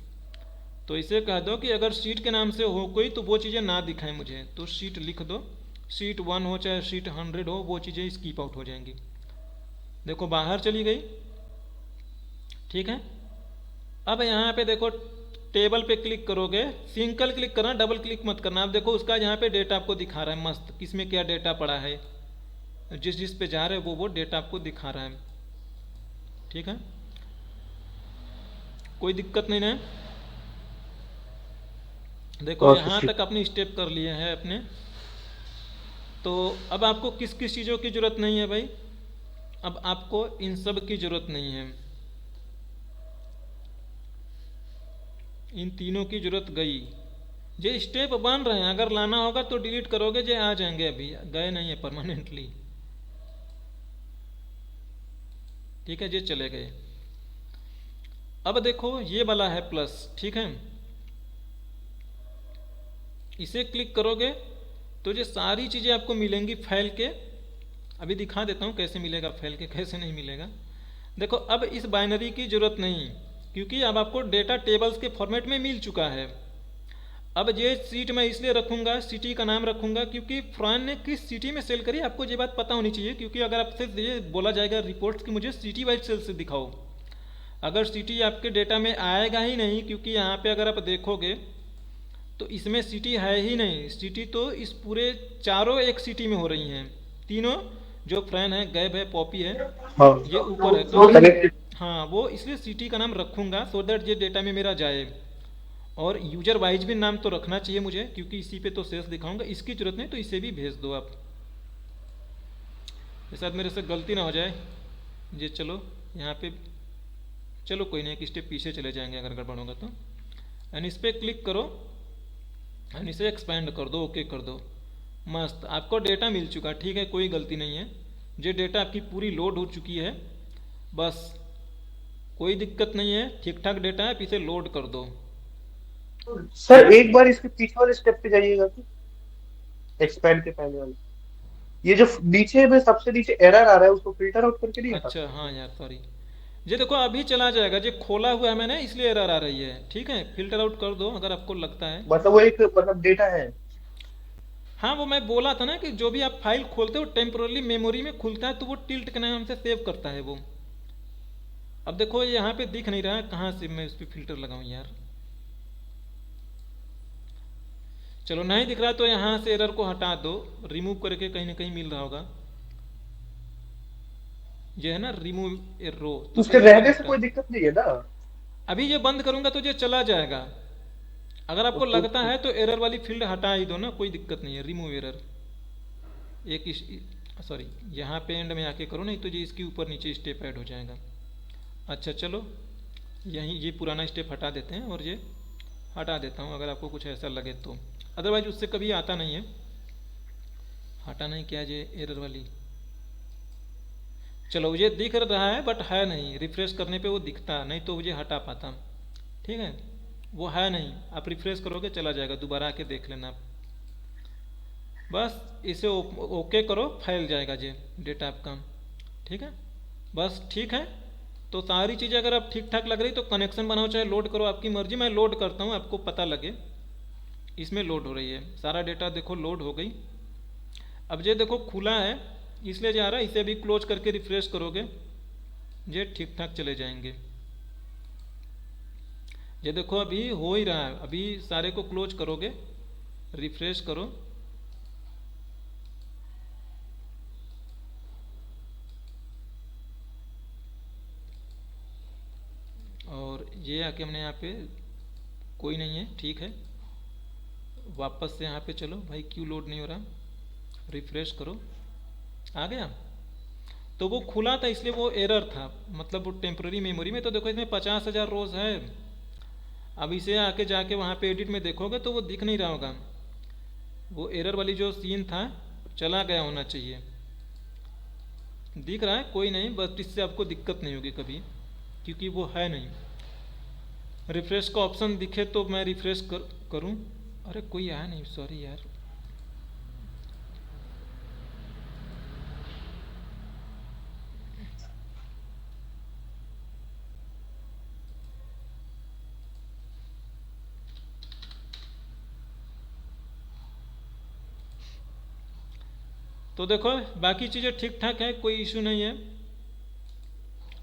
तो इसे कह दो कि अगर शीट के नाम से हो कोई तो वो चीज़ें ना दिखाएं मुझे, तो शीट लिख दो। शीट 1 हो चाहे शीट 100 हो, वो चीज़ें स्कीप आउट हो जाएंगी। देखो बाहर चली गई, ठीक है। अब यहाँ पे देखो टेबल पे क्लिक करोगे, सिंगल क्लिक करना, डबल क्लिक मत करना। अब देखो उसका यहाँ पे डेटा आपको दिखा रहा है मस्त, किसमें क्या डेटा पड़ा है, जिस जिस पे जा रहे हैं वो डेटा आपको दिखा रहा है, ठीक है। कोई दिक्कत नहीं है। देखो ओके यहाँ ठीक। तक अपनी स्टेप कर लिए हैं अपने। तो अब आपको किस किस चीज़ों की ज़रूरत नहीं है भाई, अब आपको इन सब की ज़रूरत नहीं है, इन तीनों की ज़रूरत गई। जे स्टेप बन रहे हैं, अगर लाना होगा तो डिलीट करोगे, जे आ जाएंगे, अभी गए नहीं है परमानेंटली, ठीक है, जे चले गए। अब देखो ये वाला है प्लस, ठीक है, इसे क्लिक करोगे तो ये सारी चीज़ें आपको मिलेंगी फैल के। अभी दिखा देता हूँ कैसे मिलेगा फैल के, कैसे नहीं मिलेगा। देखो अब इस बाइनरी की ज़रूरत नहीं, क्योंकि अब आपको डेटा टेबल्स के फॉर्मेट में मिल चुका है। अब ये सीट मैं इसलिए रखूँगा, सिटी का नाम रखूँगा, क्योंकि फ्रॉन ने किस सिटी में सेल करी आपको ये बात पता होनी चाहिए। क्योंकि अगर आपसे ये बोला जाएगा रिपोर्ट्स कि मुझे सिटी वाइज सेल से दिखाओ, अगर सिटी आपके डेटा में आएगा ही नहीं, क्योंकि यहाँ पे अगर आप देखोगे तो इसमें सिटी है ही नहीं। सिटी तो इस पूरे चारों एक सिटी में हो रही हैं, तीनों जो फ्रैन है, गैब है, पॉपी है, हाँ ये ऊपर है। तो कनेक्टेड। हाँ, वो इसलिए सिटी का नाम रखूँगा सो दैट ये डेटा में मेरा जाए। और यूजर वाइज भी नाम तो रखना चाहिए मुझे, क्योंकि इसी पे तो सेल्स दिखाऊंगा। इसकी जरूरत नहीं तो इसे भी भेज दो आप, ये शायद मेरे से गलती ना हो जाए। ये चलो यहाँ पे, चलो कोई नहीं, एक स्टेप पीछे चले जाएंगे अगर गड़बड़ होगा तो। एंड इस पर क्लिक करो एंड इसे एक्सपेंड कर दो, ओके कर दो। मस्त, आपको डेटा मिल चुका, ठीक है, कोई गलती नहीं है। ये डेटा आपकी पूरी लोड हो चुकी है, बस कोई दिक्कत नहीं है, ठीक ठाक डेटा है, आप इसे लोड कर दो। सर एक बार इसके पीछे वाले स्टेप पे जाइएगा तो, एक्सपेंड के पहले वाले, ये जो नीचे में सबसे नीचे एरर आ रहा है उसको फिल्टर आउट करके नहीं हटा अच्छा सकते? हाँ यार सॉरी, ये देखो अभी चला जाएगा, ये खोला हुआ है मैंने इसलिए एरर आ रही है, ठीक है। फिल्टर आउट कर दो अगर आपको लगता है। मतलब वो एक मतलब डेटा है। हाँ, वो मैं बोला था ना कि जो भी आप फाइल खोलते हो टेम्पोरली मेमोरी में खुलता है, तो वो टिल्ट के नाम से सेव करता है वो। अब देखो यहाँ पे दिख नहीं रहा है, कहाँ से मैं उस पर फिल्टर लगाऊं यार। चलो नहीं दिख रहा तो यहाँ से एरर को हटा दो, रिमूव करके कहीं ना कहीं मिल रहा होगा। ये है ना रिमूव रो, तो उसके ये मैंने रहने से हटा। कोई दिक्कत नहीं है ना? अभी ये बंद करूंगा तो ये चला जाएगा। अगर आपको ओके लगता ओके। है तो एरर वाली फील्ड हटा ही दो ना, कोई दिक्कत नहीं है, रिमूव एरर। एक सॉरी, यहाँ पे एंड में आके करो, नहीं तो ये इसके ऊपर नीचे स्टेप ऐड हो जाएगा। अच्छा चलो, यहीं ये पुराना स्टेप हटा देते हैं और ये हटा देता हूँ अगर आपको कुछ ऐसा लगे तो। अदरवाइज उससे कभी आता नहीं है, हटा नहीं क्या ये एरर वाली। चलो ये दिख रहा है बट है नहीं, रिफ्रेश करने पे वो दिखता, नहीं तो मुझे हटा पाता, ठीक है। वो है नहीं, आप रिफ्रेश करोगे चला जाएगा, दोबारा आके देख लेना आप। बस इसे ओके करो, फैल जाएगा ये डेटा आपका, ठीक है। बस ठीक है, तो सारी चीज़ें अगर आप ठीक ठाक लग रही तो कनेक्शन बनाओ चाहे लोड करो, आपकी मर्जी। मैं लोड करता हूँ, आपको पता लगे। इसमें लोड हो रही है, सारा डेटा देखो लोड हो गई। अब ये देखो खुला है इसलिए जा रहा है, इसे भी क्लोज करके रिफ्रेश करोगे ये ठीक ठाक चले जाएंगे। ये देखो अभी हो ही रहा है, अभी सारे को क्लोज करोगे, रिफ्रेश करो, और ये आके हमने यहाँ पे कोई नहीं है, ठीक है। वापस से यहाँ पे चलो भाई, क्यों लोड नहीं हो रहा, रिफ्रेश करो, आ गया। तो वो खुला था इसलिए वो एरर था, मतलब वो टेम्पररी मेमोरी में। तो देखो इसमें 50,000 रोज है। अब इसे आके जाके वहाँ पे एडिट में देखोगे तो वो दिख नहीं रहा होगा, वो एरर वाली जो सीन था चला गया होना चाहिए। दिख रहा है, कोई नहीं, बस इससे आपको दिक्कत नहीं होगी कभी, क्योंकि वो है नहीं। रिफ्रेश का ऑप्शन दिखे तो मैं रिफ्रेश करूँ। अरे कोई आया नहीं, सॉरी यार। तो देखो बाकी चीज़ें ठीक ठाक है, कोई इशू नहीं है।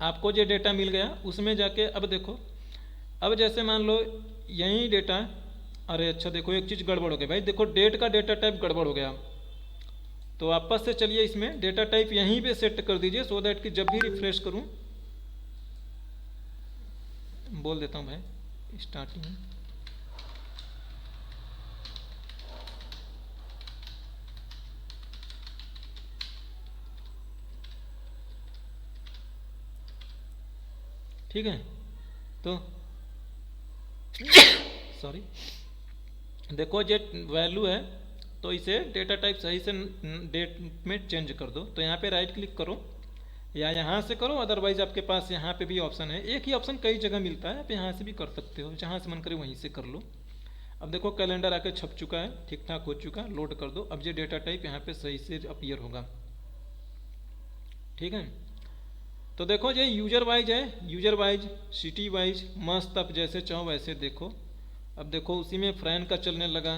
आपको जो डेटा मिल गया उसमें जाके अब देखो, अब जैसे मान लो यही डेटा, अरे अच्छा देखो एक चीज़ गड़बड़ हो गई भाई, देखो डेट का डेटा टाइप गड़बड़ हो गया। तो वापस से चलिए इसमें डेटा टाइप यहीं पे सेट कर दीजिए, सो दैट कि जब भी रिफ्रेश करूं, बोल देता हूं भाई स्टार्टिंग, ठीक है। तो सॉरी, देखो ये वैल्यू है, तो इसे डेटा टाइप सही से डेट में चेंज कर दो। तो यहाँ पे राइट क्लिक करो या यहाँ से करो, अदरवाइज आपके पास यहाँ पे भी ऑप्शन है, एक ही ऑप्शन कई जगह मिलता है, आप यहाँ से भी कर सकते हो, जहाँ से मन करे वहीं से कर लो। अब देखो कैलेंडर आके छप चुका है, ठीक ठाक हो चुका, लोड कर दो। अब ये डेटा टाइप यहाँ पे सही से अपीयर होगा, ठीक है। तो देखो ये यूजर वाइज है, यूजर वाइज, सिटी वाइज, मस्त, आप जैसे चाहो वैसे देखो। अब देखो उसी में फ्रैन का चलने लगा,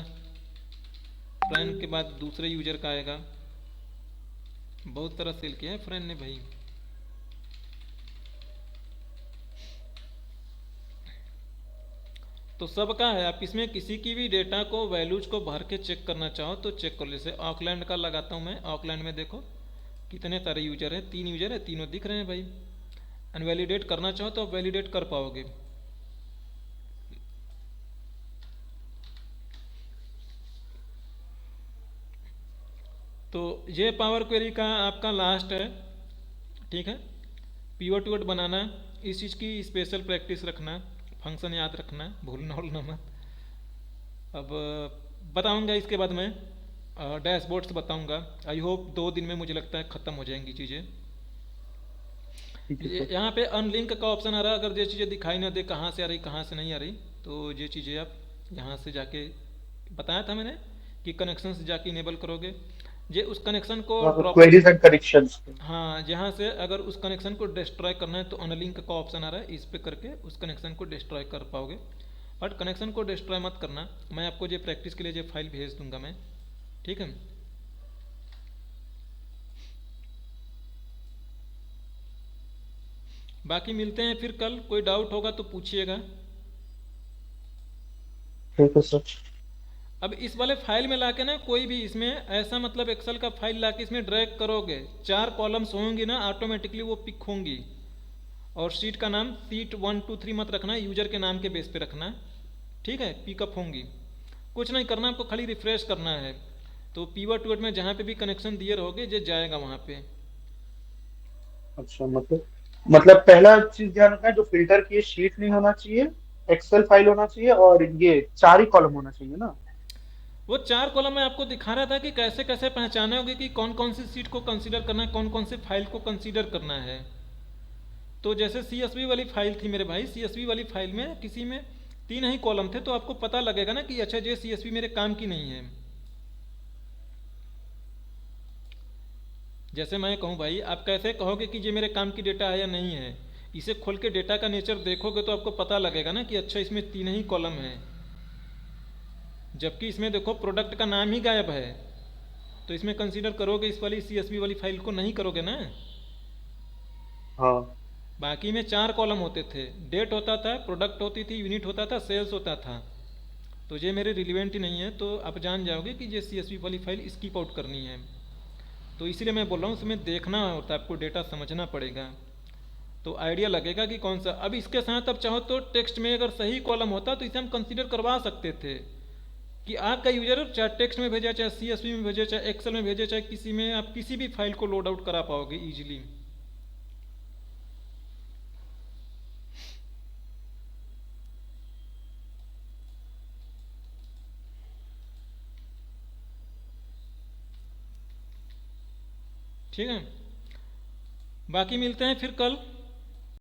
फ्रैन के बाद दूसरे यूजर का आएगा, बहुत तरह सेल किया है फ्रैन ने भाई। तो सबका है, आप इसमें किसी की भी डेटा को वैल्यूज को भर के चेक करना चाहो तो चेक कर लो। जैसे ऑकलैंड का लगाता हूँ मैं, ऑकलैंड में देखो कितने सारे यूजर हैं, 3 यूजर है, तीनों दिख रहे हैं भाई। अनवैलिडेट करना चाहो तो आप वैलिडेट कर पाओगे। तो ये पावर क्वेरी का आपका लास्ट है, ठीक है। पिवट विवट बनाना, इस चीज़ की स्पेशल प्रैक्टिस रखना, फंक्शन याद रखना, भूलना भूलना मत। अब बताऊंगा इसके बाद मैं डैशबोर्ड्स बताऊंगा। आई होप 2 दिन में मुझे लगता है ख़त्म हो जाएंगी चीज़ें। ठीक है सर। यहाँ पे अनलिंक का ऑप्शन आ रहा है, अगर ये चीज़ें दिखाई ना दे कहाँ से आ रही कहाँ से नहीं आ रही, तो ये चीज़ें आप यहाँ से जाके, बताया था मैंने कि कनेक्शन से जाके इनेबल करोगे, ये उस कनेक्शन को ड्रॉप, क्वेरीज एंड कनेक्शंस। हाँ जहाँ से अगर उस कनेक्शन को डिस्ट्रॉय करना है तो अनलिंक का ऑप्शन आ रहा है, इस पे करके उस कनेक्शन को डिस्ट्रॉय कर पाओगे। बट कनेक्शन को डिस्ट्रॉय मत करना, मैं आपको ये प्रैक्टिस के लिए ये फाइल भेज दूंगा मैं, ठीक है। बाकी मिलते हैं फिर कल, कोई डाउट होगा तो पूछिएगा। ठीक है सर। अब इस वाले फाइल में लाके ना कोई भी इसमें ऐसा मतलब एक्सेल का फाइल लाके इसमें ड्रैग करोगे, 4 कॉलम्स होंगी ना, ऑटोमेटिकली वो पिक होंगी। और शीट का नाम शीट 1 2 3 मत रखना, यूजर के नाम के बेस पे रखना, ठीक है। पिकअप होंगी, कुछ नहीं करना आपको, खाली रिफ्रेश करना है। तो पीवट टूवट में जहाँ पे भी कनेक्शन दिए रहोगे ये जाएगा वहाँ पे। अच्छा, मतलब पहला चीज ध्यान रखना है, जो फिल्टर की शीट नहीं होना चाहिए, एक्सेल फाइल होना चाहिए, और ये 4 ही कॉलम होना चाहिए ना। वो 4 कॉलम में आपको दिखा रहा था कि कैसे कैसे पहचाने होगे कि कौन कौन सी सीट को कंसीडर करना है, कौन कौन से फाइल को कंसीडर करना है। तो जैसे CSV वाली फाइल थी मेरे भाई, CSV वाली फाइल में किसी में 3 ही कॉलम थे, तो आपको पता लगेगा ना कि अच्छा ये CSV मेरे काम की नहीं है। जैसे मैं कहूँ भाई, आप कैसे कहोगे कि ये मेरे काम की डेटा है या नहीं है, इसे खोल के डेटा का नेचर देखोगे तो आपको पता लगेगा ना कि अच्छा इसमें 3 ही कॉलम है, जबकि इसमें देखो प्रोडक्ट का नाम ही गायब है। तो इसमें कंसीडर करोगे, इस वाली CSV वाली फाइल को नहीं करोगे ना। हाँ। बाकी में 4 कॉलम होते थे, डेट होता था, प्रोडक्ट होती थी, यूनिट होता था, सेल्स होता था। तो ये मेरे रिलीवेंट ही नहीं है, तो आप जान जाओगे कि ये CSV वाली फाइल स्किप आउट करनी है। तो इसीलिए मैं बोल रहा हूँ उसमें देखना होता है, आपको डेटा समझना पड़ेगा, तो आइडिया लगेगा कि कौन सा। अब इसके साथ अब चाहो तो टेक्स्ट में अगर सही कॉलम होता तो इसे हम कंसीडर करवा सकते थे कि आपका यूजर चाहे टेक्स्ट में भेजे, चाहे CSV में भेजे, चाहे एक्सेल में भेजे, चाहे किसी में, आप किसी भी फाइल को लोड आउट करा पाओगे ईजिली। ठीक है, बाकी मिलते हैं फिर कल।